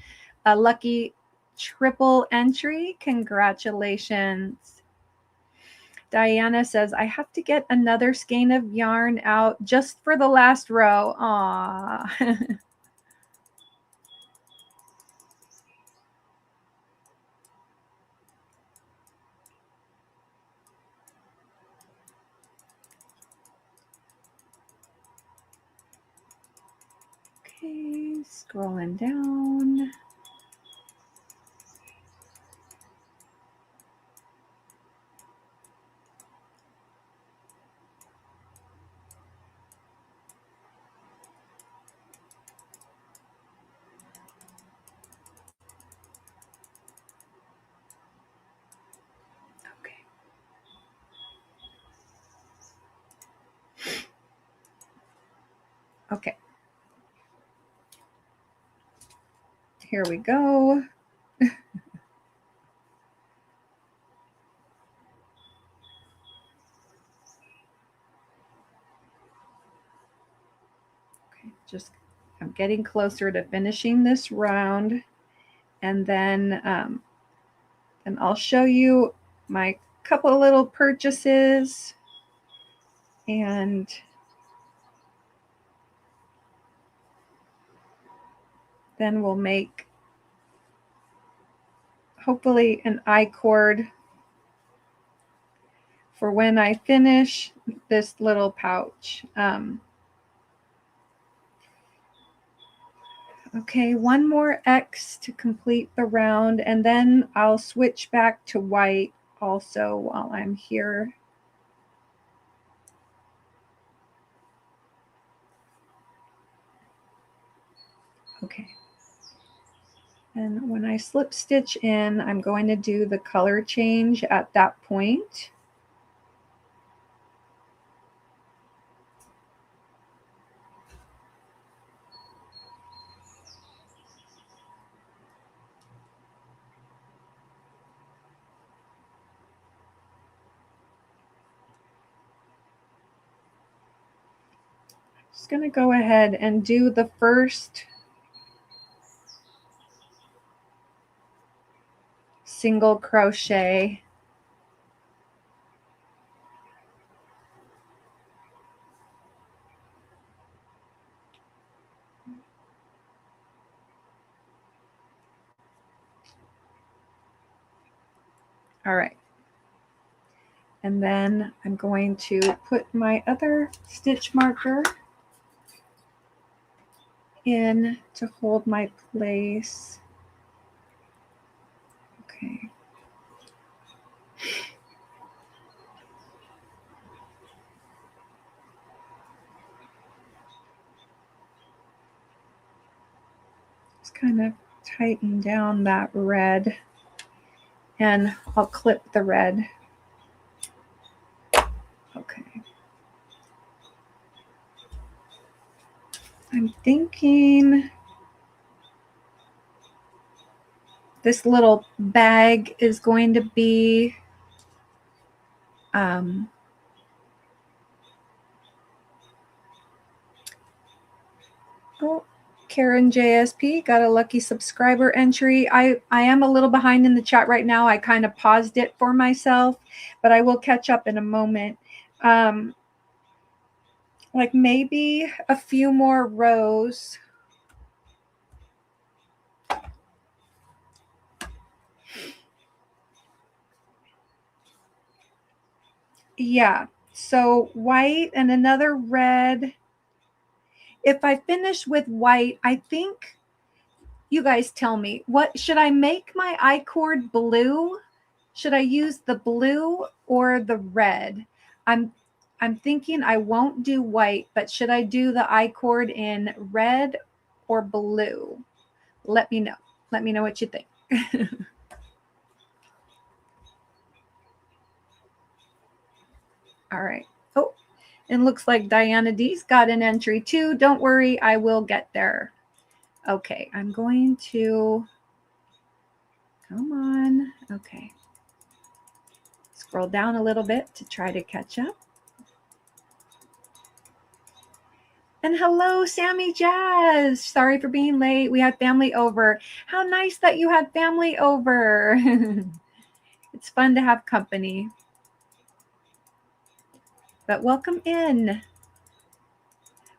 a lucky triple entry. Congratulations. Diana says, I have to get another skein of yarn out just for the last row. Aw. Okay, scrolling down. Okay. Okay. Here we go. just, I'm getting closer to finishing this round. And then I'll show you my couple of little purchases, and then we'll make hopefully an I-cord for when I finish this little pouch. Okay, one more X to complete the round, and then I'll switch back to white also while I'm here. Okay. And when I slip stitch in, I'm going to do the color change at that point. Just going to go ahead and do the first single crochet. All right. And then I'm going to put my other stitch marker in to hold my place. Okay. Just kind of tighten down that red, and I'll clip the red. Okay. I'm thinking this little bag is going to be oh, Karen JSP got a lucky subscriber entry. I am a little behind in the chat right now. I kind of paused it for myself, but I will catch up in a moment. Like maybe a few more rows. Yeah, so white and another red. If I finish with white, I think, you guys tell me, what should I make my I-cord blue? Should I use the blue or the red? I'm thinking I won't do white, but should I do the I-cord in red or blue? Let me know. Let me know what you think. All right. Oh, and looks like Diana D's got an entry too. Don't worry, I will get there. Okay, I'm going to, come on. Okay. Scroll down a little bit to try to catch up. And hello, Sammy Jazz. Sorry for being late. We had family over. How nice that you had family over. It's fun to have company. But welcome in.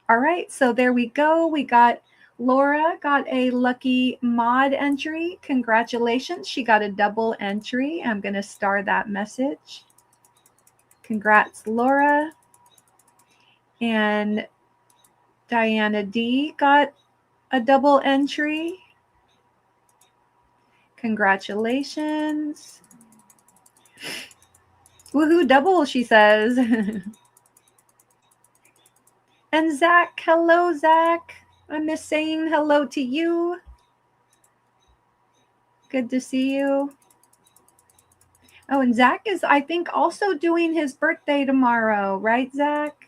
All right, so there we go. We got Laura got a lucky mod entry. Congratulations. She got a double entry. I'm going to star that message. Congrats, Laura. And Diana D got a double entry. Congratulations. Woohoo, double, she says. And Zach, hello, Zach. I miss saying hello to you. Good to see you. Oh, and Zach is, I think, also doing his birthday tomorrow, right, Zach?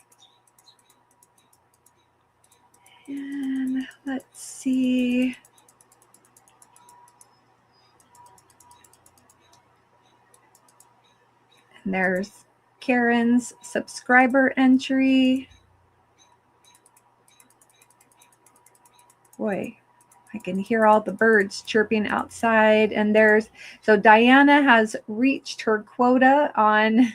And let's see. And there's Karen's subscriber entry. boy, I can hear all the birds chirping outside. And so Diana has reached her quota on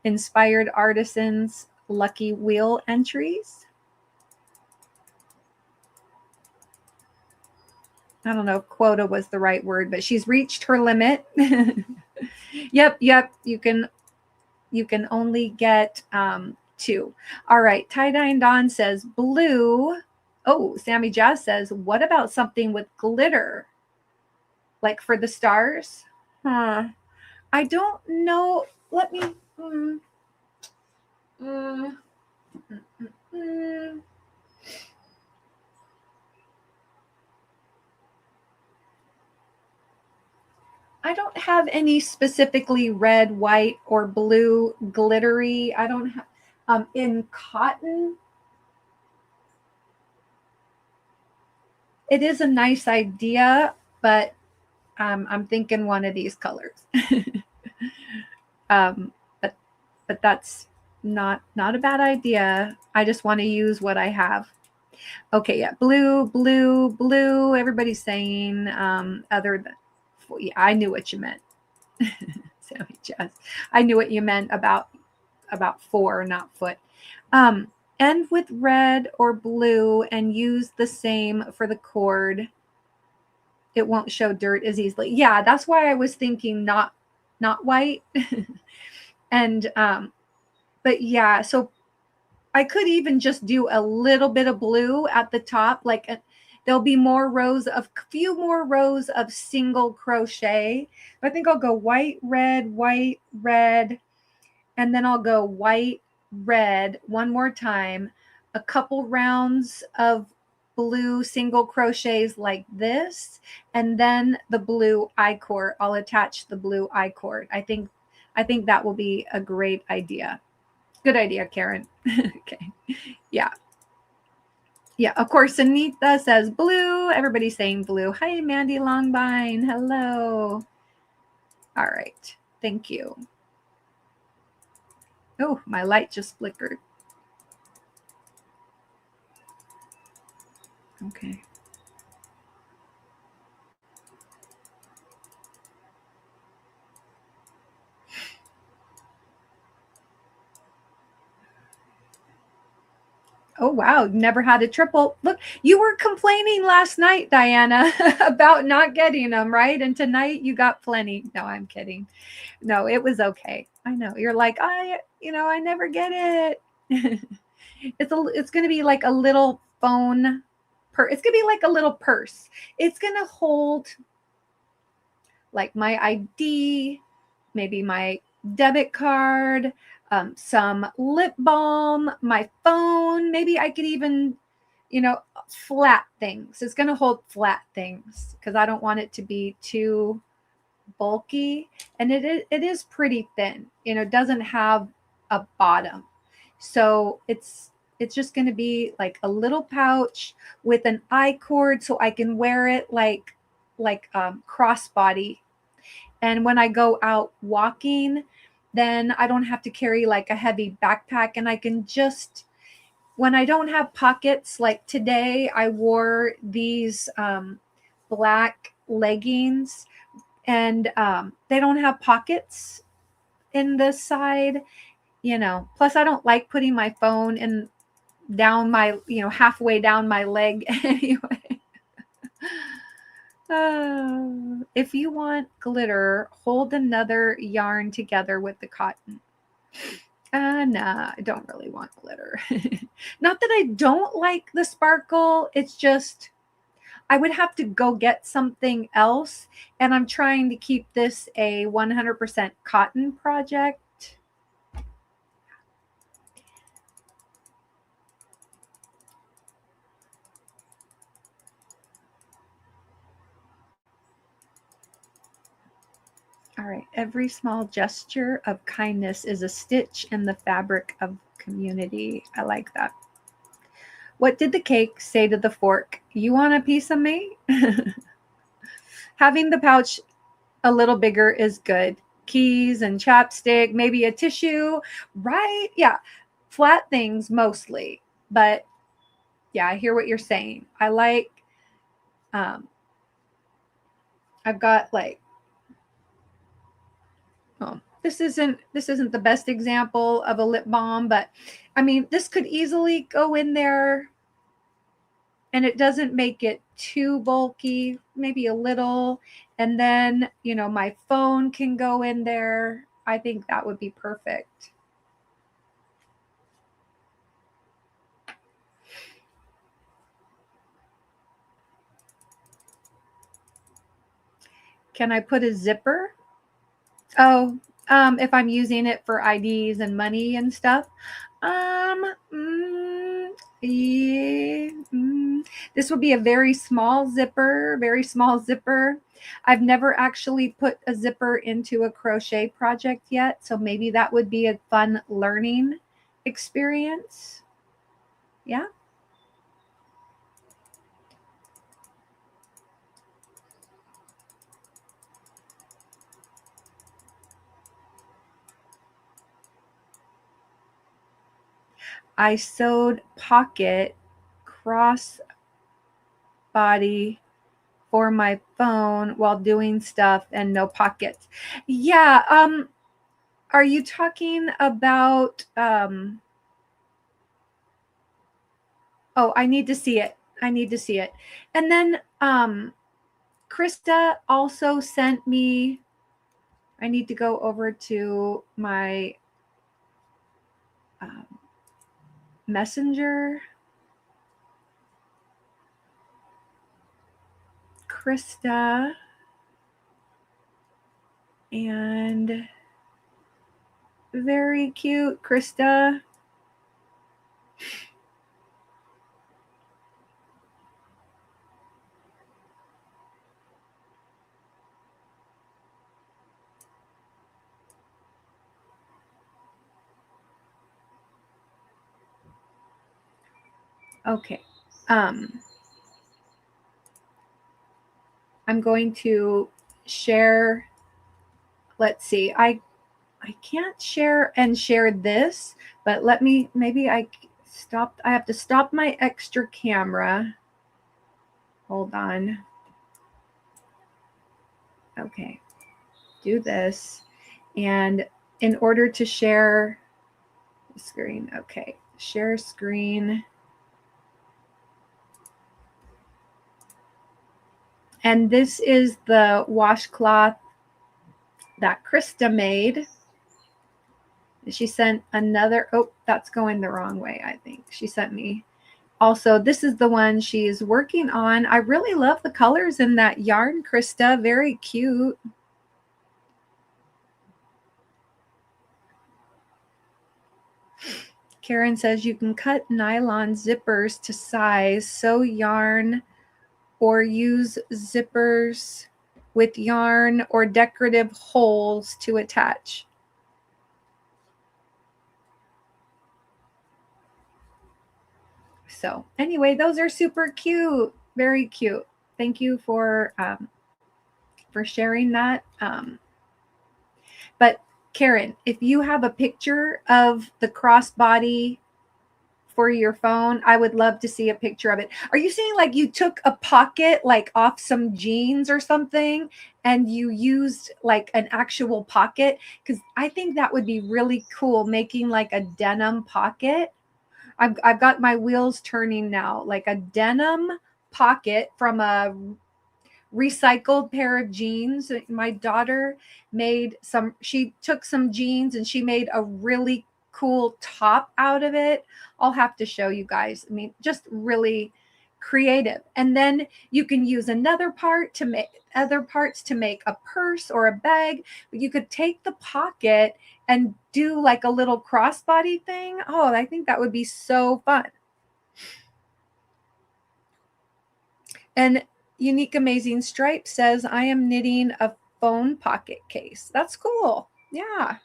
Inspired Artisans Lucky Wheel entries. I don't know if quota was the right word, but she's reached her limit. Yep. You can only get 2. All right. Tie-dye Dawn says blue. Oh, Sammy Jazz says, what about something with glitter? Like for the stars? Huh. I don't know. Let me. I don't have any specifically red, white, or blue glittery. I don't have in cotton. It is a nice idea, but I'm thinking one of these colors. But that's not a bad idea. I just want to use what I have. Okay, yeah, blue. Everybody's saying other than, yeah, I knew what you meant. Sammy Jazz. I knew what you meant about 4, not foot. End with red or blue and use the same for the cord. It won't show dirt as easily. Yeah, that's why I was thinking not white. And but yeah, so I could even just do a little bit of blue at the top, like there'll be a few more rows of single crochet. I think I'll go white, red, and then I'll go white, red one more time, a couple rounds of blue single crochets like this, and then the blue I-cord. I'll attach the blue I-cord. I think that will be a great idea. Good idea, Karen. Okay. Yeah. Of course, Anita says blue. Everybody's saying blue. Hi, Mandy Longbine. Hello. All right. Thank you. Oh, my light just flickered. Okay. Oh, wow. Never had a triple. Look, you were complaining last night, Diana, about not getting them, right? And tonight you got plenty. No, I'm kidding. No, it was okay. I know. You're like, I never get it. It's going to be like a little phone it's going to be like a little purse. It's going to hold like my ID, maybe my debit card, some lip balm, my phone. Maybe I could even, flat things. It's going to hold flat things because I don't want it to be too bulky. And it is pretty thin. It doesn't have a bottom. So it's just going to be like a little pouch with an I-cord so I can wear it like crossbody. And when I go out walking, then I don't have to carry like a heavy backpack, and I can just, when I don't have pockets, like today I wore these black leggings, and they don't have pockets in the side, plus I don't like putting my phone down my, halfway down my leg anyway. If you want glitter, hold another yarn together with the cotton. Nah, I don't really want glitter. Not that I don't like the sparkle. It's just, I would have to go get something else. And I'm trying to keep this a 100% cotton project. All right. Every small gesture of kindness is a stitch in the fabric of community. I like that. What did the cake say to the fork? You want a piece of me? Having the pouch a little bigger is good. Keys and chapstick, maybe a tissue, right? Yeah. Flat things mostly, but Yeah, I hear what you're saying. I like, I've got like, oh, this isn't the best example of a lip balm, but I mean, this could easily go in there and it doesn't make it too bulky, maybe a little. And then, you know, my phone can go in there. I think that would be perfect. Can I put a zipper? Oh, if I'm using it for IDs and money and stuff. Um, mm, yeah, this would be a very small zipper, very small zipper. I've never actually put a zipper into a crochet project yet, so maybe that would be a fun learning experience. Yeah. I sewed pocket cross body for my phone while doing stuff and no pockets. Yeah, are you talking about oh, I need to see it. I need to see it. And then Krista also sent me, I need to go over to my um, messenger. Krista and very cute Krista. Okay. Um, I'm going to share. Let's see. I can't share this, but let me, maybe I stopped. I have to stop my extra camera. Hold on. Okay. Do this. And in order to share the screen, okay. Share screen. And this is the washcloth that Krista made. She sent another, oh, that's going the wrong way, I think. She sent me. Also, this is the one she's working on. I really love the colors in that yarn, Krista. Very cute. Karen says you can cut nylon zippers to size, sew yarn, or use zippers with yarn or decorative holes to attach. So anyway, those are super cute. Very cute. Thank you for sharing that. But Karen, if you have a picture of the crossbody for your phone, I would love to see a picture of it. Are you saying like you took a pocket like off some jeans or something and you used like an actual pocket? Because I think that would be really cool, making like a denim pocket. I've got my wheels turning now, like a denim pocket from a recycled pair of jeans. My daughter made some, she took some jeans and she made a really cool top out of it. I'll have to show you guys. I mean, just really creative. And then you can use another part to make other parts to make a purse or a bag. But you could take the pocket and do like a little crossbody thing. Oh, I think that would be so fun. And Unique Amazing Stripe says, I am knitting a phone pocket case. That's cool. Yeah.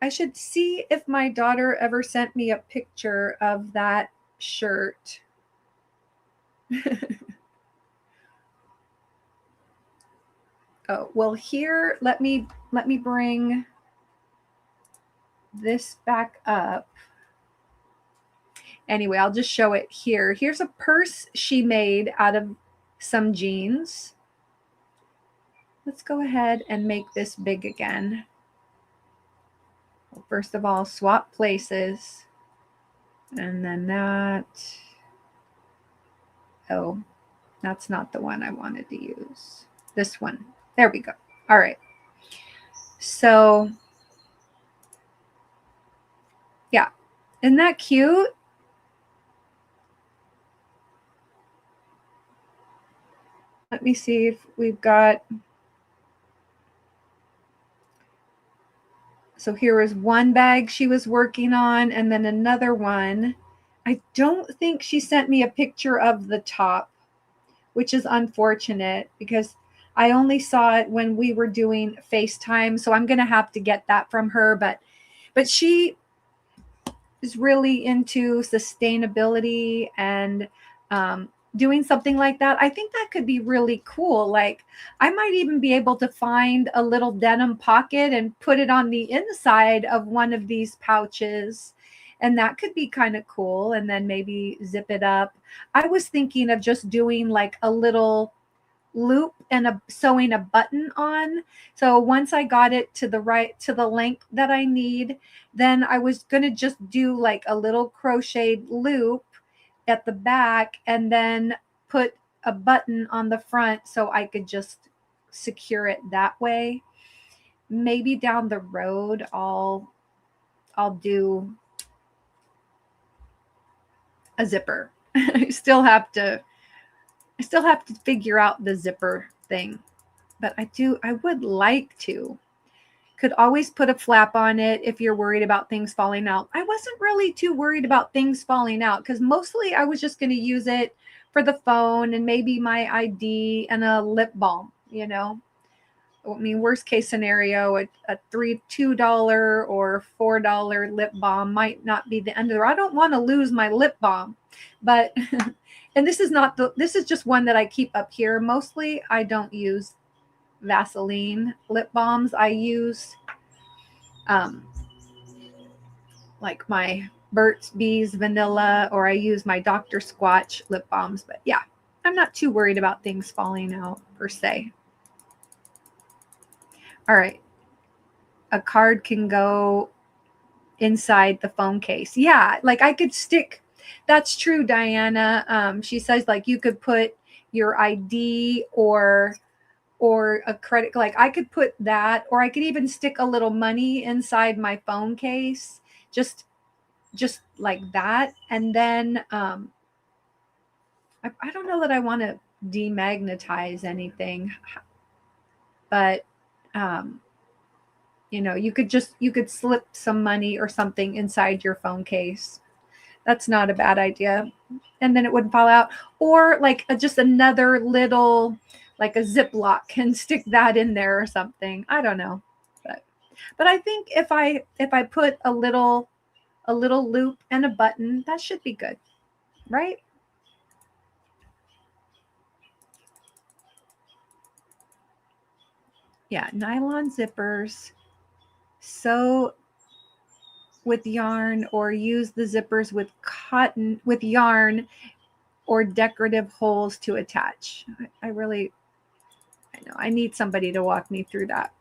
I should see if my daughter ever sent me a picture of that shirt. Oh, well here, let me bring this back up. Anyway, I'll just show it here. Here's a purse she made out of some jeans. Let's go ahead and make this big again. Well, first of all, swap places. And then that. Oh, that's not the one I wanted to use. This one. There we go. All right. So, yeah. Isn't that cute? Let me see if we've got. So here was one bag she was working on, and then another one. I don't think she sent me a picture of the top, which is unfortunate because I only saw it when we were doing FaceTime. So I'm going to have to get that from her. But she is really into sustainability and doing something like that. I think that could be really cool. Like I might even be able to find a little denim pocket and put it on the inside of one of these pouches. And that could be kind of cool. And then maybe zip it up. I was thinking of just doing like a little loop and sewing a button on. So once I got it to the length that I need, then I was going to just do like a little crocheted loop at the back and then put a button on the front so I could just secure it that way. Maybe down the road I'll do a zipper. I still have to figure out the zipper thing, but I would like to. Could always put a flap on it if you're worried about things falling out. I wasn't really too worried about things falling out because mostly I was just going to use it for the phone and maybe my ID and a lip balm, you know. I mean, worst case scenario, a $2 or $4 lip balm might not be the end of the road. I don't want to lose my lip balm, but and this is just one that I keep up here. Mostly I don't use Vaseline lip balms. I use like my Burt's Bees vanilla, or I use my Dr. Squatch lip balms. But yeah, I'm not too worried about things falling out per se. All right. A card can go inside the phone case. Yeah, like I could stick. That's true, Diana. She says like you could put your ID or a credit, like I could put that, or I could even stick a little money inside my phone case, just like that. And then I don't know that I want to demagnetize anything, but you know, you could slip some money or something inside your phone case. That's not a bad idea. And then it wouldn't fall out. Or like just another little, like a Ziploc, and stick that in there or something. I don't know. But I think if I put a little loop and a button, that should be good. Right? Yeah, nylon zippers. Sew with yarn or use the zippers with cotton, with yarn or decorative holes to attach. I know I need somebody to walk me through that.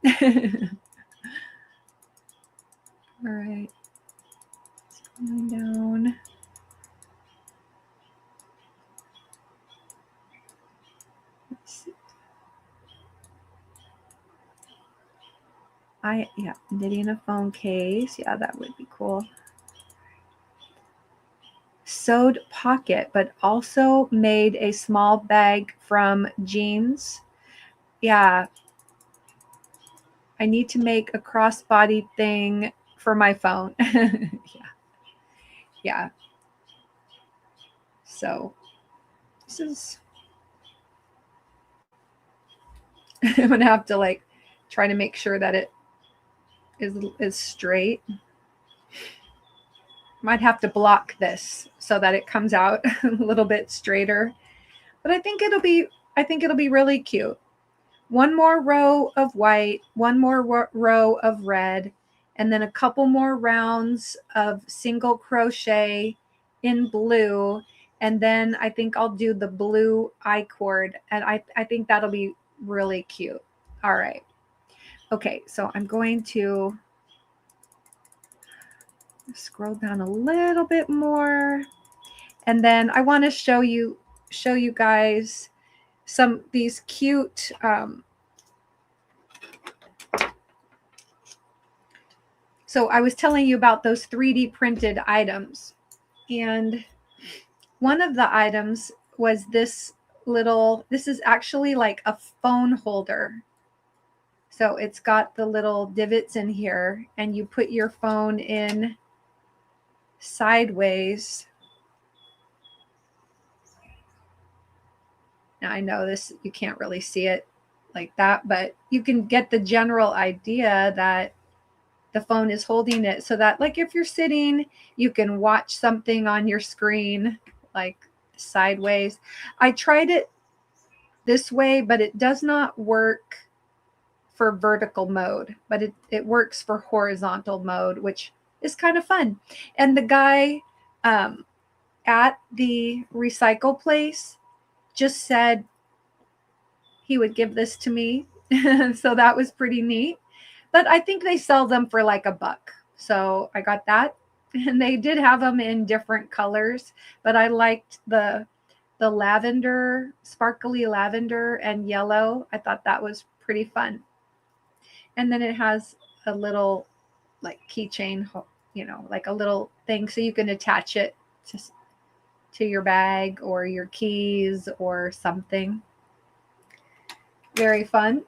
All right, going down. Let's see. Knitting a phone case. Yeah, that would be cool. Sewed pocket, but also made a small bag from jeans. Yeah. I need to make a crossbody thing for my phone. Yeah. So this is, I'm going to have to like try to make sure that it is straight. Might have to block this so that it comes out a little bit straighter, but I think it'll be really cute. One more row of white, one more row of red, and then a couple more rounds of single crochet in blue. And then I think I'll do the blue I-cord. And I think that'll be really cute. All right. Okay, so I'm going to scroll down a little bit more. And then I want to show you guys these cute so I was telling you about those 3D printed items. And one of the items was this is actually like a phone holder. So it's got the little divots in here, and you put your phone in sideways. Now I know this, you can't really see it like that, but you can get the general idea that the phone is holding it so that, like, if you're sitting, you can watch something on your screen, like sideways. I tried it this way, but it does not work for vertical mode, but it works for horizontal mode, which is kind of fun. And the guy at the recycle place just said he would give this to me. So that was pretty neat. But I think they sell them for like $1. So I got that. And they did have them in different colors, but I liked the lavender, sparkly lavender and yellow. I thought that was pretty fun. And then it has a little like keychain, you know, like a little thing so you can attach it to your bag or your keys or something. Very fun.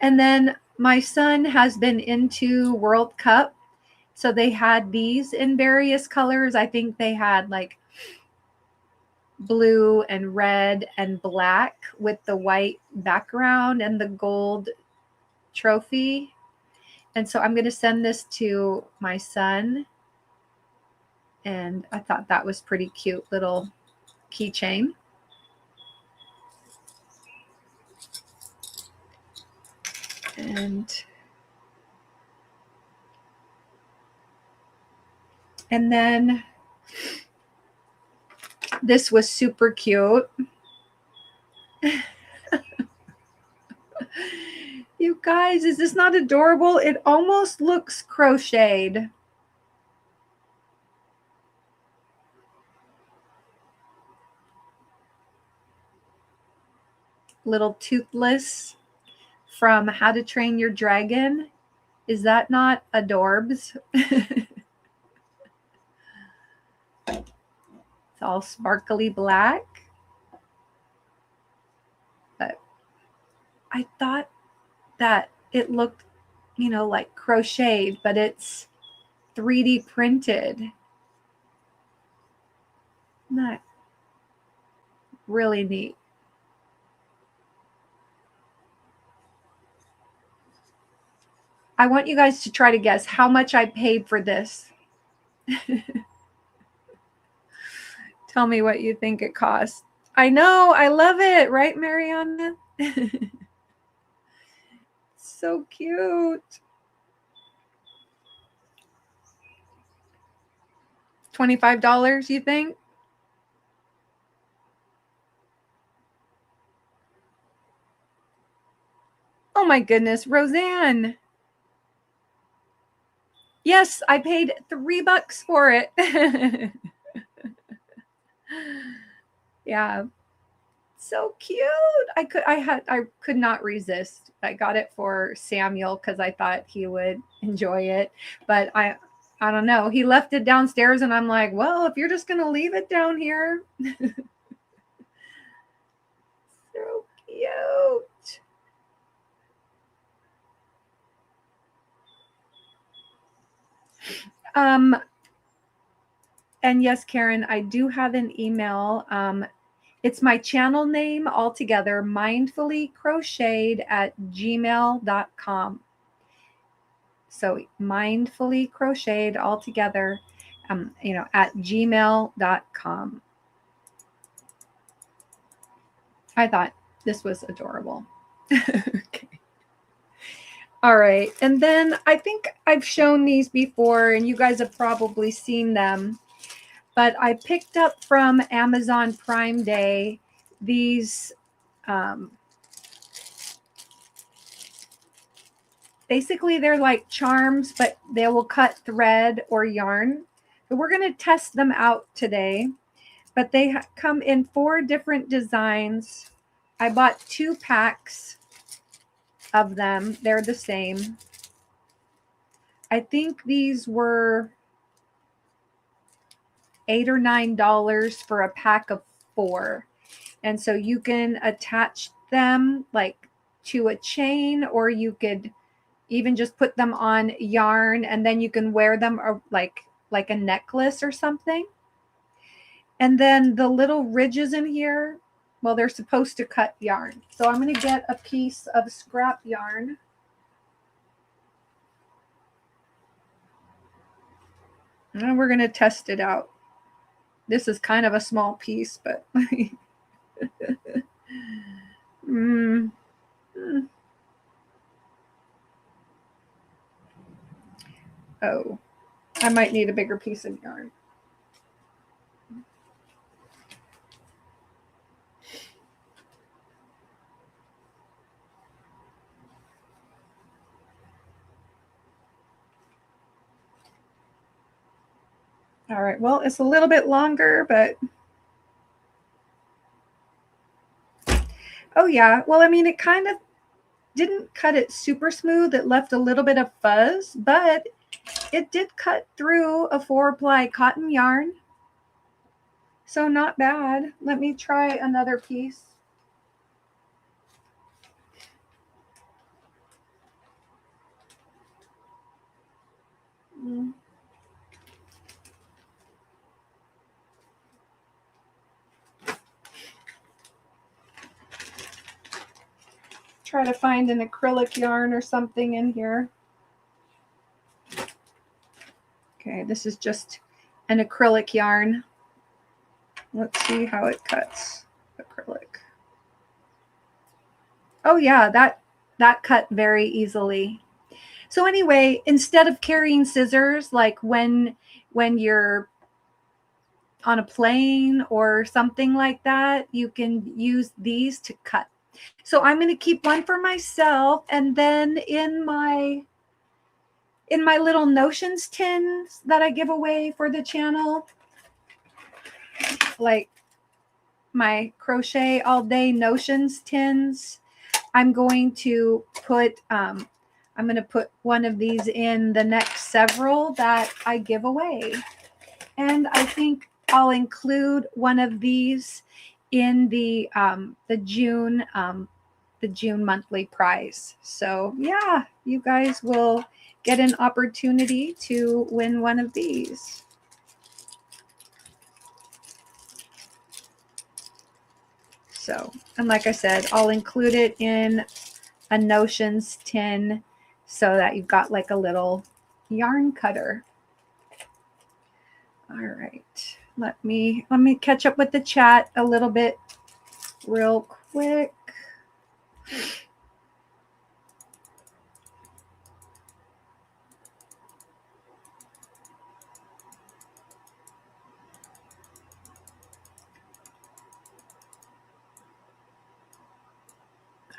And then my son has been into World Cup. So they had these in various colors. I think they had like blue and red and black with the white background and the gold trophy. And so I'm going to send this to my son. And I thought that was pretty cute little keychain. And then this was super cute. You guys, is this not adorable? It almost looks crocheted. Little Toothless from How to Train Your Dragon. Is that not adorbs? It's all sparkly black. But I thought that it looked, you know, like crocheted, but it's 3D printed. Isn't that really neat? I want you guys to try to guess how much I paid for this. Tell me what you think it cost. I know, I love it, right, Mariana? So cute. $25, you think? Oh my goodness, Roseanne. Yes, I paid $3 for it. Yeah. So cute. I could not resist. I got it for Samuel because I thought he would enjoy it. But I don't know. He left it downstairs and I'm like, well, if you're just gonna leave it down here. So cute. And yes, Karen, I do have an email. It's my channel name altogether, mindfullycrocheted@gmail.com. So mindfully crocheted altogether, at gmail.com. I thought this was adorable. Okay. All right. And then I think I've shown these before and you guys have probably seen them. but I picked up from Amazon Prime Day these basically they're like charms, but they will cut thread or yarn. So we're going to test them out today, but they come in 4 different designs. I bought 2 packs of them. They're the same. I think these were $8 or $9 for a pack of 4. And so you can attach them like to a chain, or you could even just put them on yarn and then you can wear them like a necklace or something. And then the little ridges in here, well, they're supposed to cut yarn. So I'm going to get a piece of scrap yarn. And we're going to test it out. This is kind of a small piece, but oh, I might need a bigger piece of yarn. All right, well, it's a little bit longer, but oh yeah, well, I mean, it kind of didn't cut it super smooth. It left a little bit of fuzz, but it did cut through a 4-ply cotton yarn. So not bad. Let me try another piece. Try to find an acrylic yarn or something in here. Okay, this is just an acrylic yarn. Let's see how it cuts. Acrylic. Oh yeah, that cut very easily. So anyway, instead of carrying scissors, like when you're on a plane or something like that, you can use these to cut. So I'm going to keep one for myself, and then in my little notions tins that I give away for the channel, like my crochet all day notions tins, I'm going to put one of these in the next several that I give away. And I think I'll include one of these in the June monthly prize. So yeah, you guys will get an opportunity to win one of these. So, and like I said, I'll include it in a notions tin so that you've got like a little yarn cutter. All right, let me catch up with the chat a little bit real quick.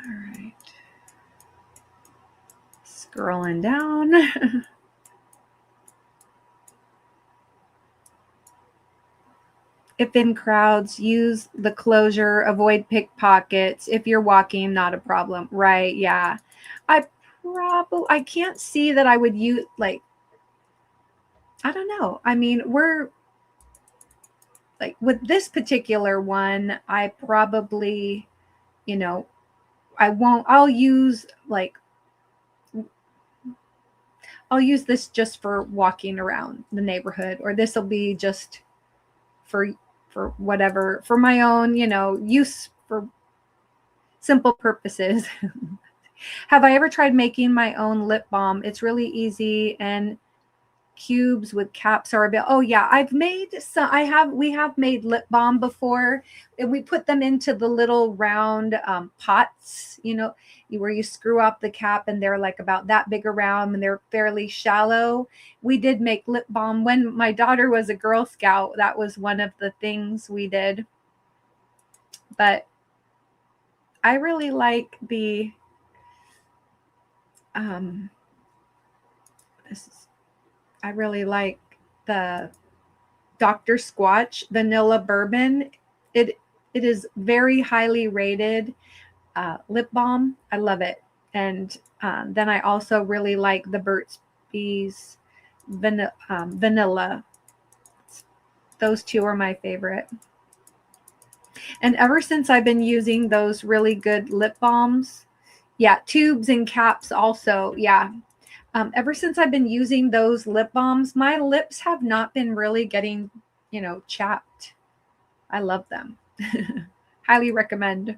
All right, scrolling down. If in crowds, use the closure, avoid pickpockets. If you're walking, not a problem. Right, yeah. I can't see that I would use, like, I don't know. I mean, we're like with this particular one, I probably, I'll use this just for walking around the neighborhood, or this will be just for whatever, for my own, use for simple purposes. Have I ever tried making my own lip balm? It's really easy, and cubes with caps are available. Oh yeah, I've made some. We have made lip balm before, and we put them into the little round pots, where you screw up the cap, and they're like about that big around, and they're fairly shallow. We did make lip balm when my daughter was a Girl Scout. That was one of the things we did. But I really like the I really like the Dr. Squatch vanilla bourbon. It is very highly rated lip balm. I love it. And then I also really like the Burt's Bees vanilla. Those two are my favorite. And ever since I've been using those really good lip balms, yeah, tubes and caps also, yeah. Ever since I've been using those lip balms, my lips have not been really getting, chapped. I love them. Highly recommend.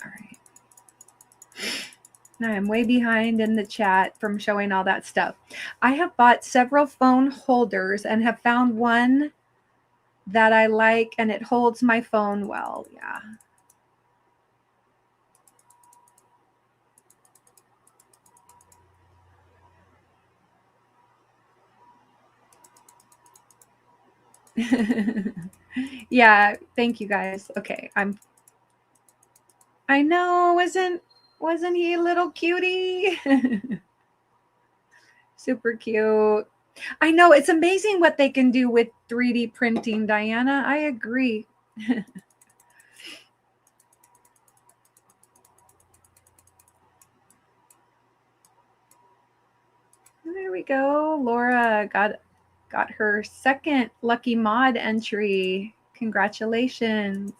All right. Now I'm way behind in the chat from showing all that stuff. I have bought several phone holders and have found one that I like, and it holds my phone well. Yeah. Yeah, thank you guys. Okay, I know, wasn't he a little cutie? Super cute. I know, it's amazing what they can do with 3D printing, Diana. I agree. There we go. Laura got her second lucky mod entry. Congratulations.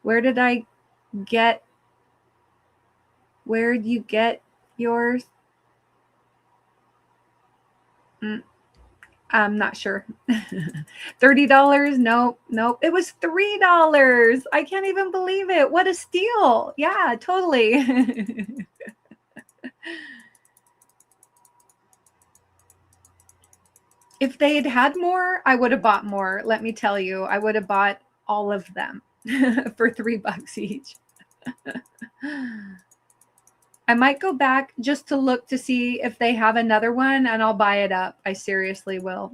Where did you get yours? I'm not sure. $30? Nope. It was $3. I can't even believe it. What a steal. Yeah, totally. If they'd had more, I would have bought more. Let me tell you, I would have bought all of them for $3 each. I might go back just to look to see if they have another one, and I'll buy it up. I seriously will.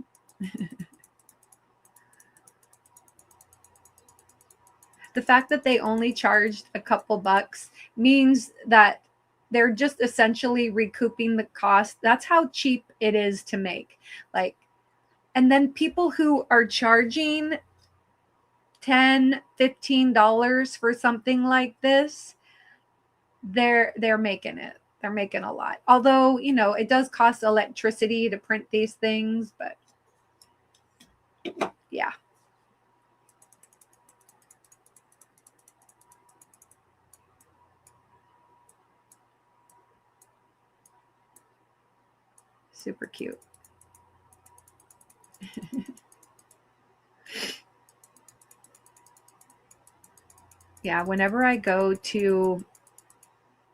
The fact that they only charged a couple bucks means that they're just essentially recouping the cost. That's how cheap it is to make. And then people who are charging $10, $15 for something like this, they're making it. They're making a lot. Although, it does cost electricity to print these things, but yeah. Super cute. Yeah, whenever I go to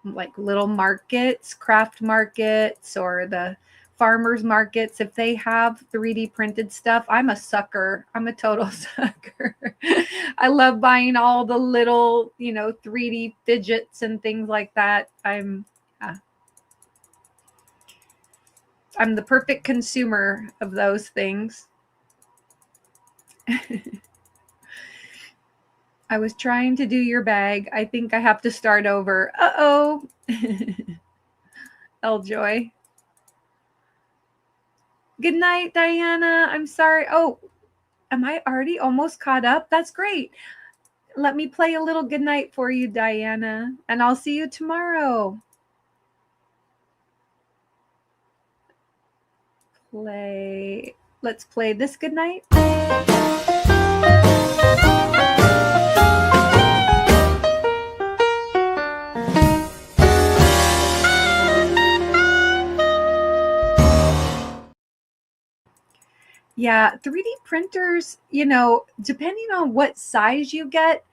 like little markets, craft markets, or the farmers markets, if they have 3D printed stuff, I'm a sucker. I'm a total sucker. I love buying all the little, 3D fidgets and things like that. I'm the perfect consumer of those things. I was trying to do your bag. I think I have to start over. Uh-oh. Eljoy. Good night, Diana. I'm sorry. Oh, am I already almost caught up? That's great. Let me play a little good night for you, Diana, and I'll see you tomorrow. Let's play this good night. Yeah, 3D printers, depending on what size you get,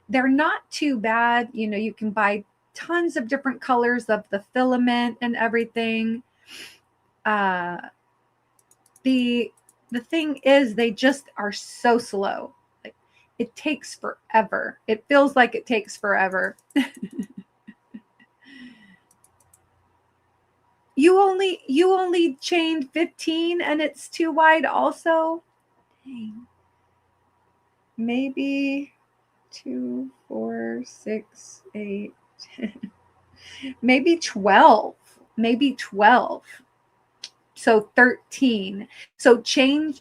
they're not too bad. You can buy tons of different colors of the filament and everything. Uh, the thing is, they just are so slow. Like, it takes forever. It feels like it takes forever. You only chained 15 and it's too wide also. Dang. Maybe 2, 4, 6, 8, maybe 12. Maybe 12. So 13. So chain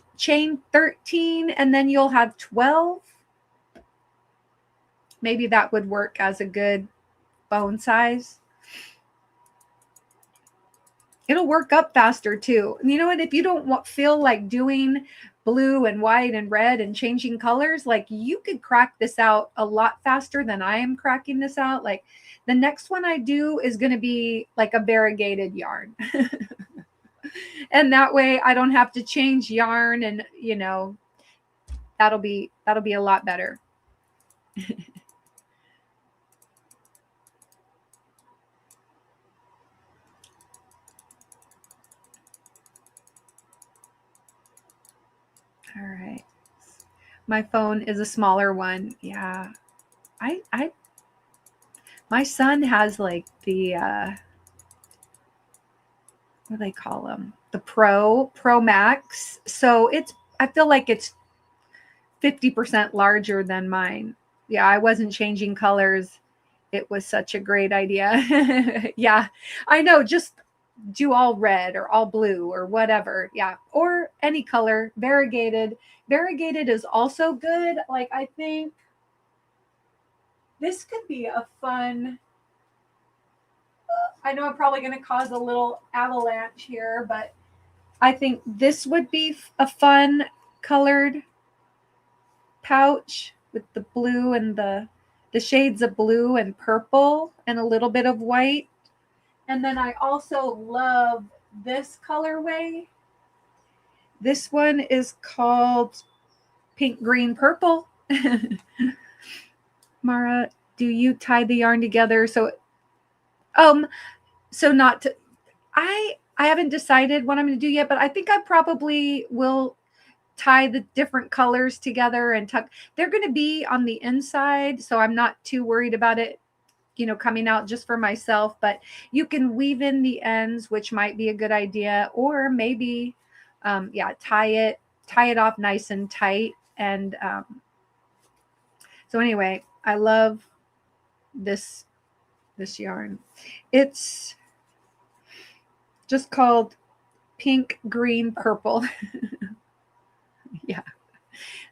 13 and then you'll have 12. Maybe that would work as a good bone size. It'll work up faster too. And you know what? If you don't feel like doing blue and white and red and changing colors, like, you could crack this out a lot faster than I am cracking this out. Like, the next one I do is going to be like a variegated yarn. And that way I don't have to change yarn, and that'll be a lot better. All right. My phone is a smaller one. Yeah. I my son has like the what do they call them? The Pro Max. So I feel like it's 50% larger than mine. Yeah, I wasn't changing colors. It was such a great idea. Yeah, I know. Just do all red or all blue or whatever. Yeah, or any color. Variegated. Variegated is also good. Like, I think this could be a fun. I know I'm probably going to cause a little avalanche here, but I think this would be a fun colored pouch with the blue and the shades of blue and purple and a little bit of white. And then I also love this colorway. This one is called pink, green, purple. Mara, do you tie the yarn together? So not to, I haven't decided what I'm going to do yet, but I think I probably will tie the different colors together and tuck. They're going to be on the inside, so I'm not too worried about it, coming out just for myself. But you can weave in the ends, which might be a good idea, or maybe, tie it off nice and tight. And so anyway, I love this yarn. It's just called pink, green, purple. Yeah.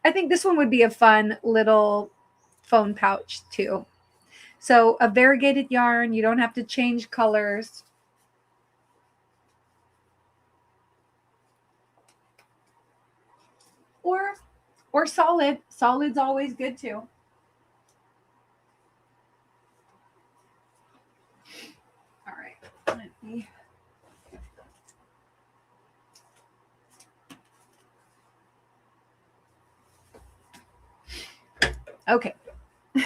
I think this one would be a fun little phone pouch too. So a variegated yarn, you don't have to change colors. Or solid. Solid's always good too. All right. Let me. Okay. All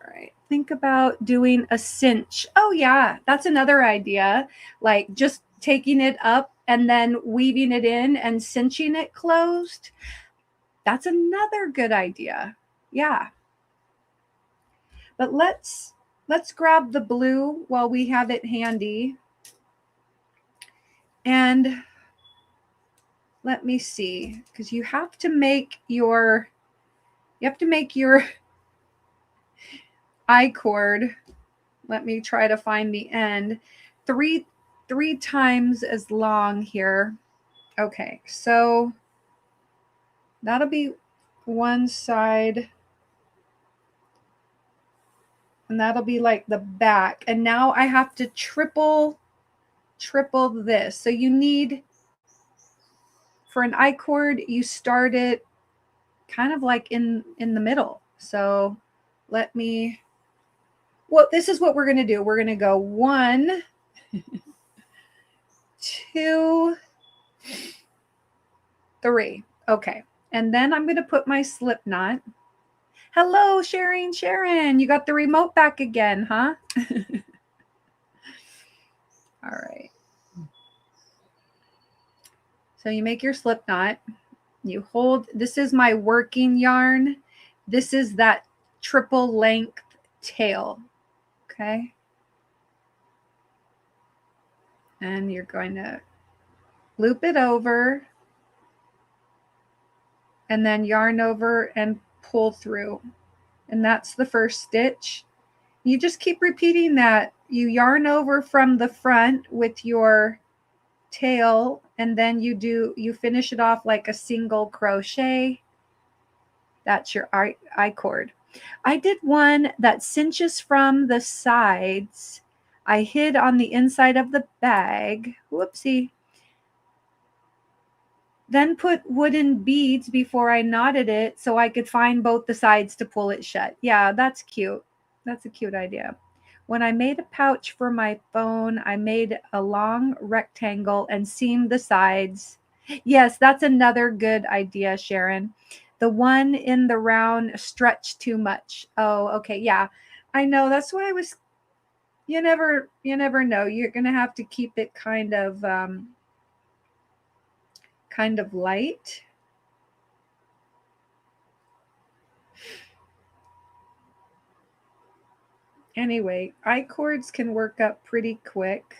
right. Think about doing a cinch. Oh yeah, that's another idea. Like, just taking it up and then weaving it in and cinching it closed. That's another good idea. Yeah. But let's grab the blue while we have it handy. And let me see, because you have to make your I cord. Let me try to find the end. Three times as long here. Okay, so that'll be one side. And that'll be like the back. And now I have to triple this. So you need, for an I cord, you start it kind of like in the middle. So this is what we're going to do. We're going to go 1, 2, 3. Okay. And then I'm going to put my slip knot. Hello, Sharon. You got the remote back again, huh? All right. So you make your slip knot. You hold, this is my working yarn. This is that triple length tail. Okay. And you're going to loop it over and then yarn over and pull through. And that's the first stitch. You just keep repeating that. You yarn over from the front with your tail, and then you finish it off like a single crochet. That's your I cord. I did one that cinches from the sides. I hid on the inside of the bag. Whoopsie. Then put wooden beads before I knotted it so I could find both the sides to pull it shut. Yeah, that's cute. That's a cute idea. When I made a pouch for my phone, I made a long rectangle and seamed the sides. Yes, that's another good idea, Sharon. The one in the round stretched too much. Oh, okay. Yeah, I know. That's why I was, you never know. You're going to have to keep it kind of light. Anyway, I cords can work up pretty quick.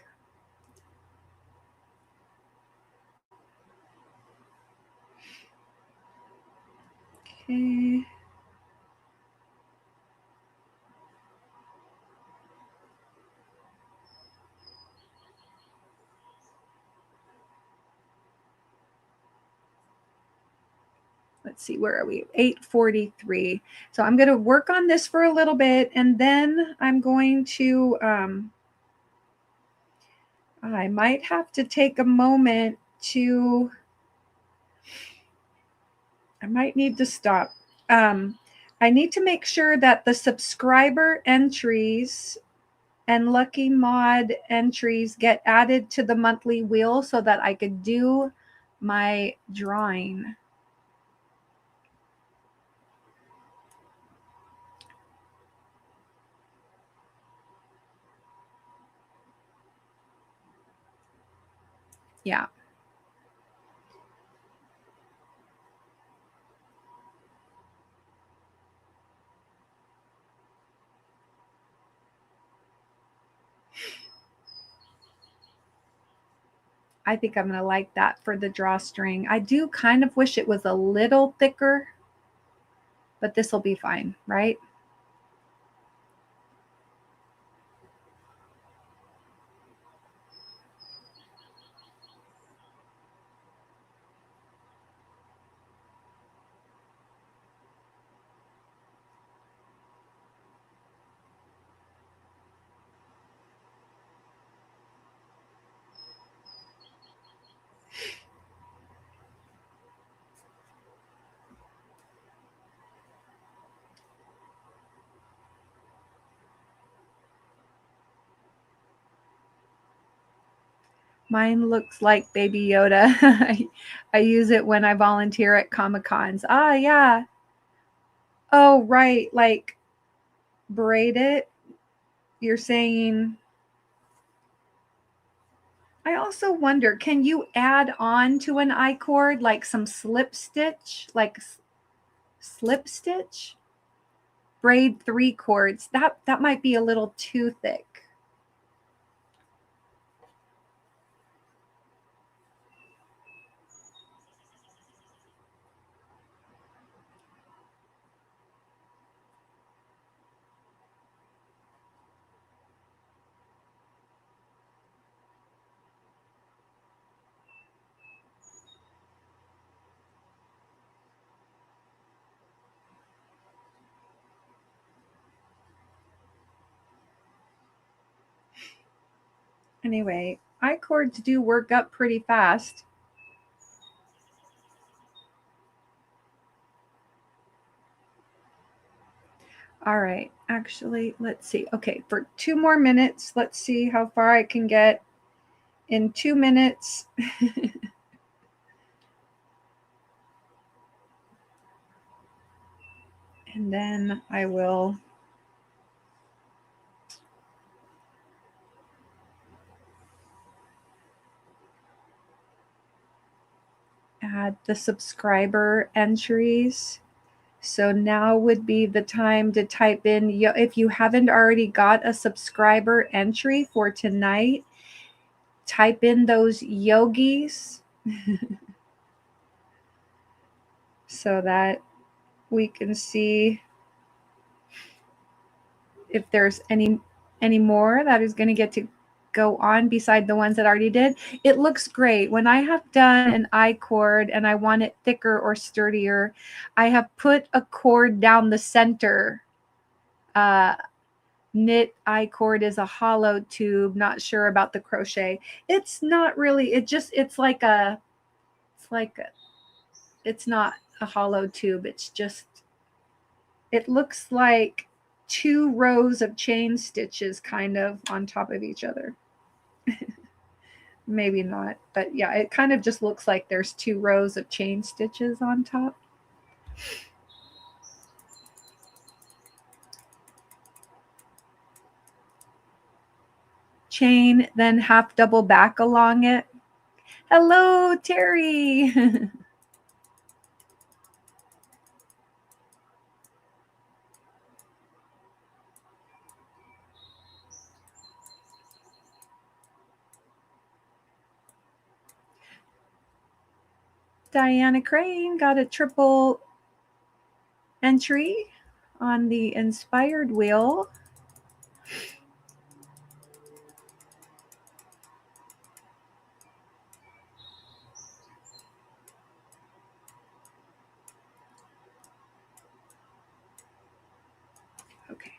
Okay. Let's see, where are we? 8:43. So I'm going to work on this for a little bit, and then I'm going to, I might have to take a moment to, I might need to stop. I need to make sure that the subscriber entries and Lucky Mod entries get added to the monthly wheel so that I could do my drawing. Yeah. I think I'm going to like that for the drawstring. I do kind of wish it was a little thicker, but this will be fine, right? Mine looks like Baby Yoda. I use it when I volunteer at Comic-Cons. Ah, yeah. Oh, right. Like braid it. You're saying, I also wonder, can you add on to an I-cord like some slip stitch? Like slip stitch? Braid 3 cords. That might be a little too thick. Anyway, I-cords do work up pretty fast. All right, actually, let's see. Okay, for 2 more minutes, let's see how far I can get in 2 minutes. And then I will add the subscriber entries. So now would be the time to type in, if you haven't already got a subscriber entry for tonight, type in those yogis so that we can see if there's any more that is going to get to go on beside the ones that already did. It looks great. When I have done an I-cord and I want it thicker or sturdier, I have put a cord down the center. Knit I-cord is a hollow tube. Not sure about the crochet. It's not really, it's not a hollow tube. It's just, it looks like 2 rows of chain stitches kind of on top of each other. Maybe not, but yeah, it kind of just looks like there's 2 rows of chain stitches on top. Chain, then half double back along it. Hello, Terry. Diana Crane got a triple entry on the inspired wheel. Okay.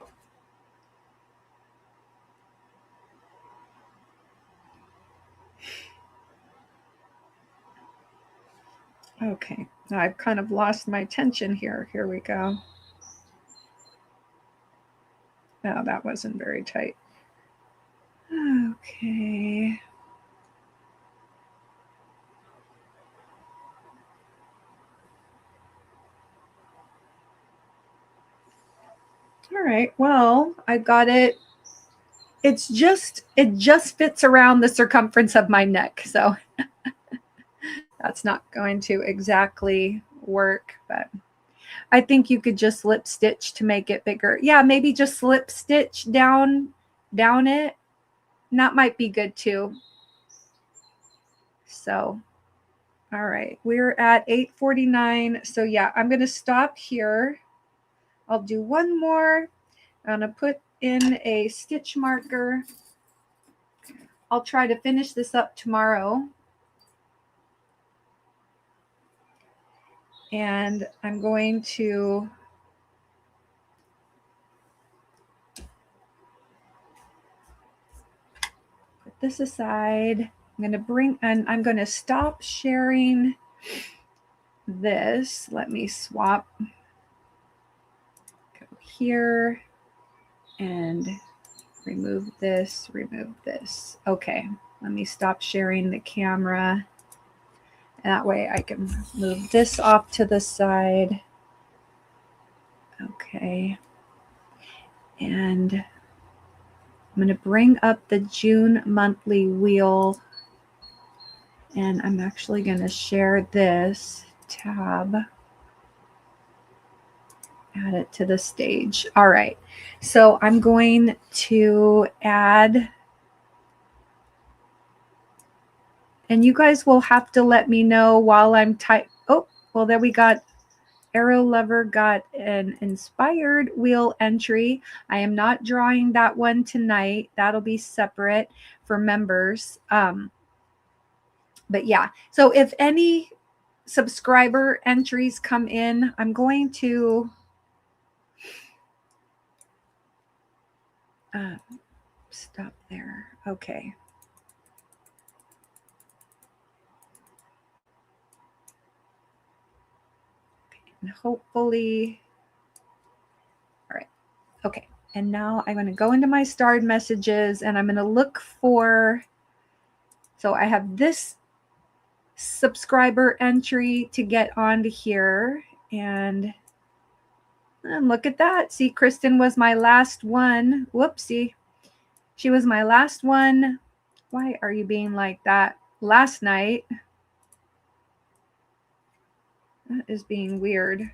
Okay, now I've kind of lost my tension here. Here we go. Oh, that wasn't very tight. Okay. All right, well, I got it. It just fits around the circumference of my neck, so that's not going to exactly work, but I think you could just slip stitch to make it bigger. Yeah, maybe just slip stitch down it. And that might be good too. So, all right, we're at 8:49. So yeah, I'm going to stop here. I'll do one more. I'm going to put in a stitch marker. I'll try to finish this up tomorrow. And I'm going to put this aside. I'm going to I'm going to stop sharing this. Let me swap. Go here and remove this, remove this. Okay, let me stop sharing the camera. That way I can move this off to the side. Okay. And I'm going to bring up the June monthly wheel. And I'm actually going to share this tab. Add it to the stage. All right. So I'm going to add, and you guys will have to let me know while I'm oh, well, there we got Arrow Lover got an inspired wheel entry. I am not drawing that one tonight. That'll be separate for members. But yeah, so if any subscriber entries come in, I'm going to stop there. Okay. And hopefully, all right. Okay. And now I'm going to go into my starred messages and I'm going to look for, so I have this subscriber entry to get onto here, and And look at that. See, Kristen was my last one. Whoopsie. She was my last one. Why are you being like that? Last night. That is being weird.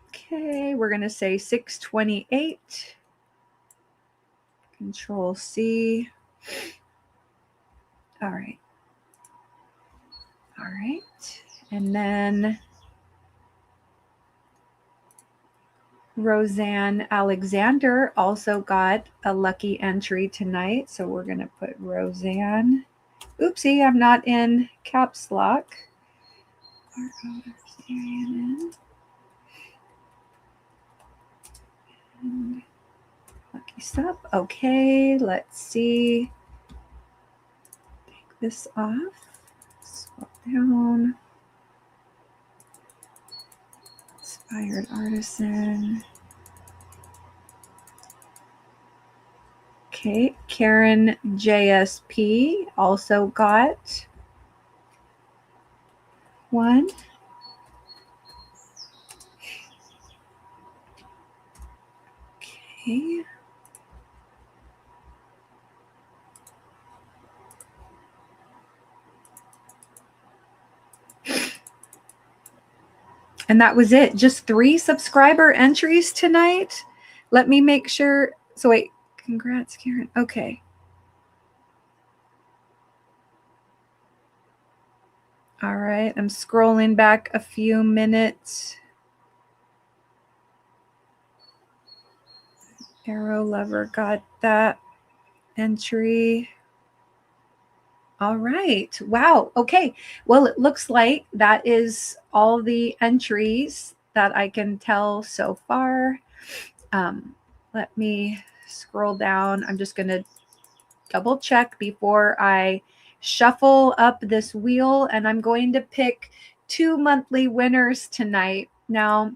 Okay, we're going to say 628. Control C. All right. All right. And then Roseanne Alexander also got a lucky entry tonight. So we're going to put Roseanne. Oopsie, I'm not in caps lock. Lucky stuff. Okay, let's see. Take this off. Scroll down. Inspired artisan. Okay, Karen JSP also got one. Okay. And that was it. Just 3 subscriber entries tonight. Let me make sure. So wait, congrats, Karen. Okay. All right, I'm scrolling back a few minutes. Arrow Lover got that entry. All right. Wow. Okay. Well, it looks like that is all the entries that I can tell so far. Let me scroll down. I'm just going to double check before I shuffle up this wheel, and I'm going to pick 2 monthly winners tonight. Now,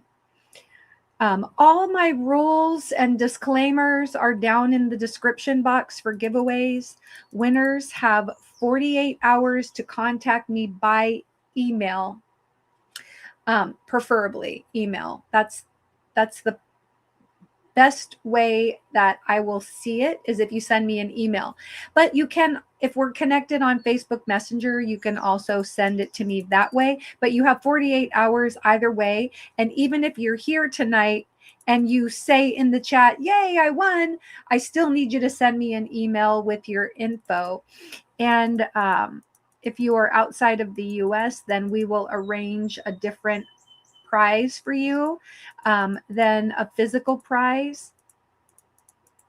all my rules and disclaimers are down in the description box for giveaways. Winners have 48 hours to contact me by email, preferably email. That's the best way that I will see it is if you send me an email. But you can, if we're connected on Facebook Messenger, you can also send it to me that way. But you have 48 hours either way. And even if you're here tonight and you say in the chat, yay, I won, I still need you to send me an email with your info. And if you are outside of the US, then we will arrange a different prize for you than a physical prize.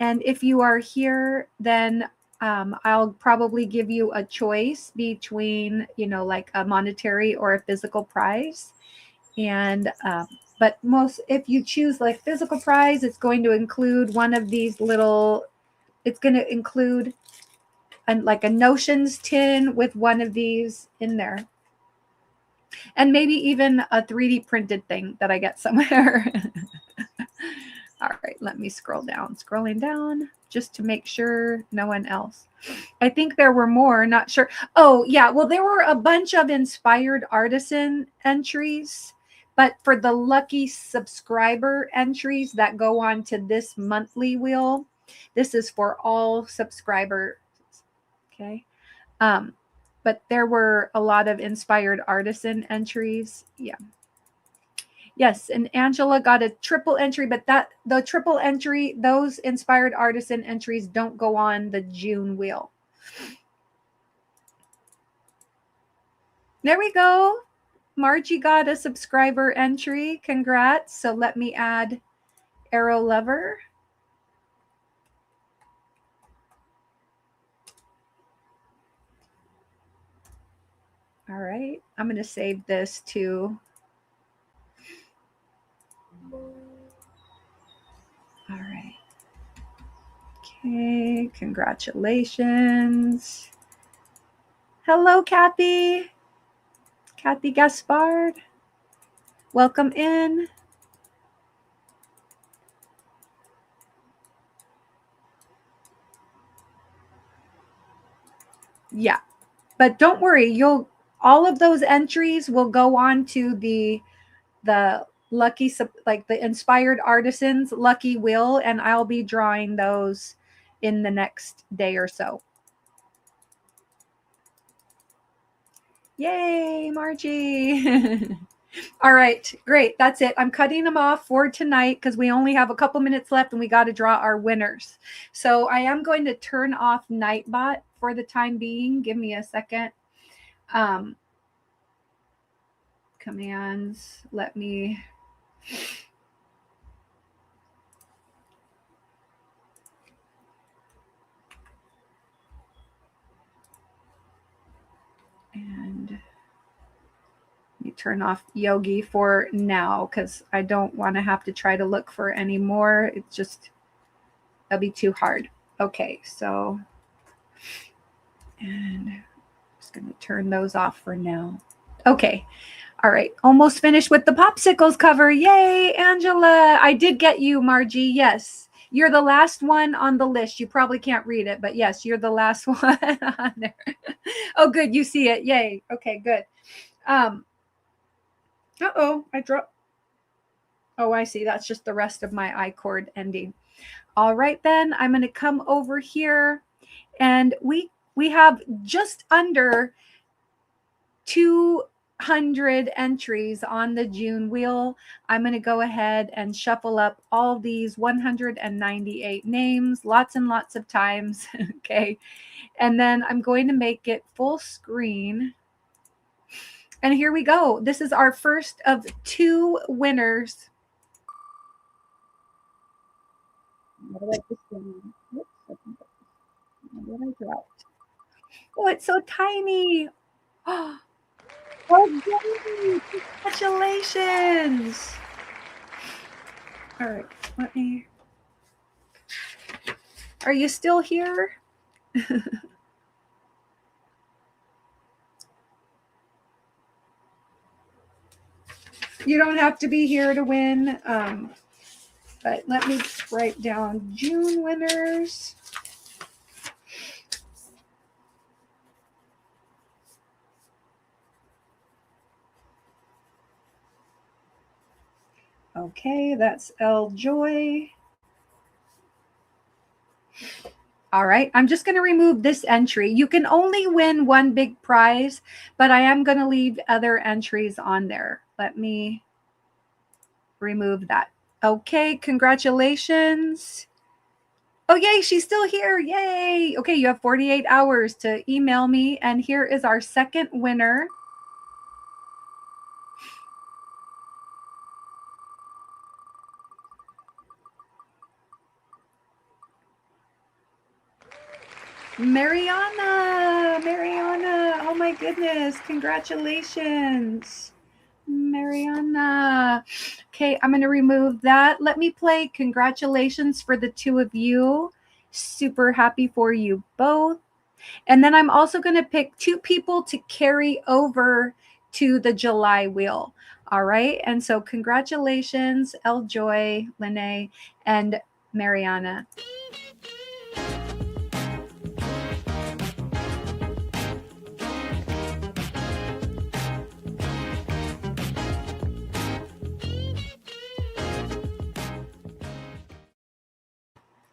And if you are here, then I'll probably give you a choice between, like a monetary or a physical prize. And but if you choose like physical prize, it's going to include one of these little. It's going to include like a notions tin with one of these in there. And maybe even a 3D printed thing that I get somewhere. All right, let me scroll down. Scrolling down just to make sure no one else. I think there were more, not sure. Oh, yeah. Well, there were a bunch of inspired artisan entries, but for the lucky subscriber entries that go on to this monthly wheel, this is for all subscribers. Okay. But there were a lot of inspired artisan entries. Yeah. Yes, and Angela got a triple entry, but the triple entry, those inspired artisan entries don't go on the June wheel. There we go. Margie got a subscriber entry. Congrats. So let me add Arrow Lover. All right. I'm going to save this too. All right. Okay. Congratulations. Hello, Kathy. Kathy Gaspard. Welcome in. Yeah. But don't worry, all of those entries will go on to the lucky, like the inspired artisans lucky wheel, and I'll be drawing those in the next day or so. Yay, Margie. All right, great. That's it. I'm cutting them off for tonight because we only have a couple minutes left and we got to draw our winners. So I am going to turn off Nightbot for the time being. Give me a second. Commands, let me. And you turn off Yogi for now because I don't want to have to try to look for any more. It's just, that'll be too hard. Okay, so, and I'm just going to turn those off for now. Okay. All right. Almost finished with the popsicles cover. Yay, Angela. I did get you, Margie. Yes. You're the last one on the list. You probably can't read it, but yes, you're the last one on there. Oh, good. You see it. Yay. Okay, good. Uh-oh, I dropped. Oh, I see. That's just the rest of my I-cord ending. All right, then I'm going to come over here, and we have just under 200 entries on the June wheel. I'm going to go ahead and shuffle up all these 198 names, lots and lots of times. Okay. And then I'm going to make it full screen. And here we go. This is our first of 2 winners. What I dropped? Oh, it's so tiny. Oh, yay! Congratulations. All right, let me. Are you still here? You don't have to be here to win. But let me write down June winners. Okay, that's L Joy. All right, I'm just going to remove this entry. You can only win 1 big prize, but I am going to leave other entries on there. Let me remove that. Okay, congratulations. Oh, yay, she's still here. Yay. Okay, you have 48 hours to email me. And here is our second winner. Mariana. Oh my goodness. Congratulations. Mariana. Okay, I'm going to remove that. Let me play congratulations for the 2 of you. Super happy for you both. And then I'm also going to pick 2 people to carry over to the July wheel. All right. And so congratulations, El Joy, Lene, and Mariana.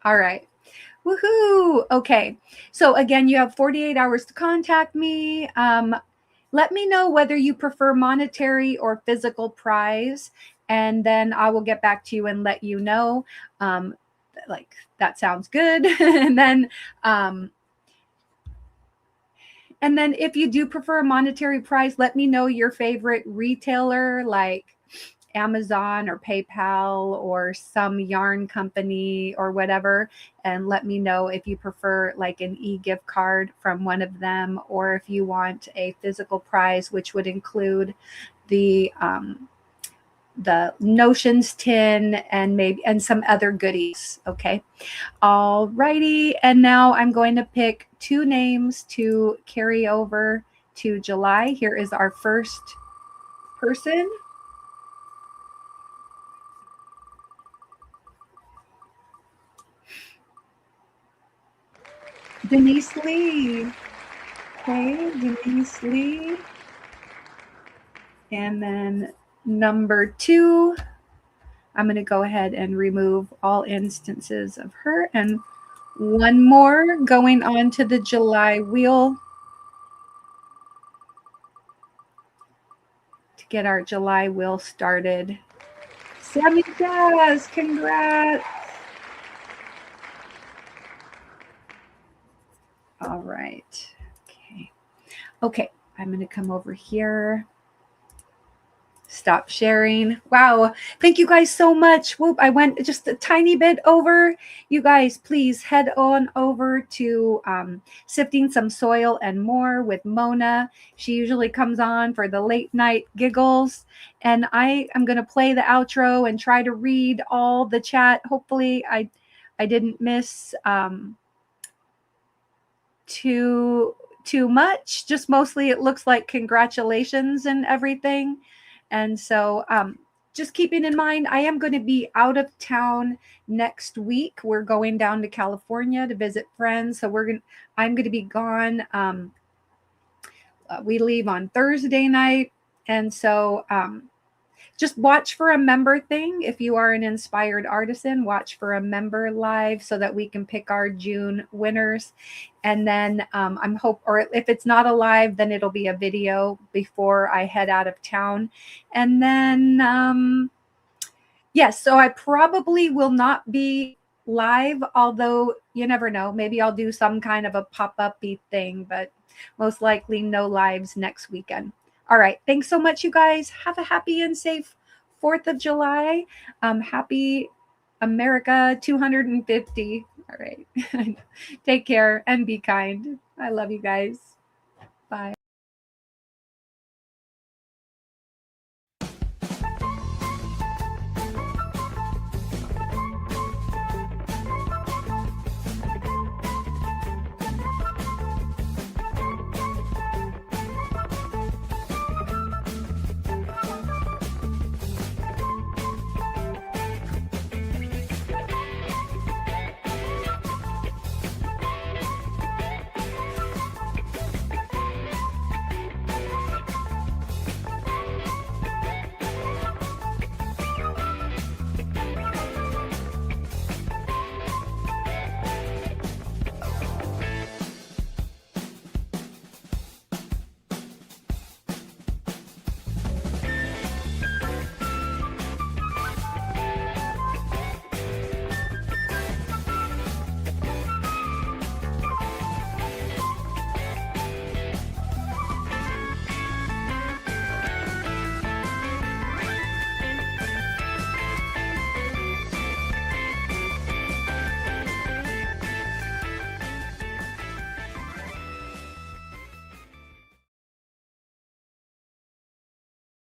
All right. Woohoo. Okay. So again, you have 48 hours to contact me. Let me know whether you prefer monetary or physical prize, and then I will get back to you and let you know. Like, that sounds good. And then if you do prefer a monetary prize, let me know your favorite retailer, like Amazon or PayPal or some yarn company or whatever, and let me know if you prefer like an e-gift card from one of them, or if you want a physical prize, which would include the notions tin and some other goodies. Okay. All righty. And now I'm going to pick 2 names to carry over to July. Here is our first person. Denise Lee. Okay, Denise Lee. And then number 2, I'm going to go ahead and remove all instances of her. And one more going on to the July wheel to get our July wheel started. Sammy Jazz, congrats. All right. Okay. Okay, I'm going to come over here. Stop sharing. Wow. Thank you guys so much. Whoop, I went just a tiny bit over. You guys, please head on over to Sifting Some Soil and More with Mona. She usually comes on for the late night giggles. And I am going to play the outro and try to read all the chat. Hopefully I didn't miss too much. Just mostly it looks like congratulations and everything. And so just keeping in mind, I am going to be out of town next week. We're going down to California to visit friends. So I'm going to be gone. We leave on Thursday night. And so just watch for a member thing. If you are an inspired artisan, watch for a member live so that we can pick our June winners. And then or if it's not a live, then it'll be a video before I head out of town. And then, yes, so I probably will not be live, although you never know. Maybe I'll do some kind of a pop-up-y thing, but most likely no lives next weekend. All right. Thanks so much, you guys. Have a happy and safe 4th of July. Happy America 250. All right. Take care and be kind. I love you guys. Bye.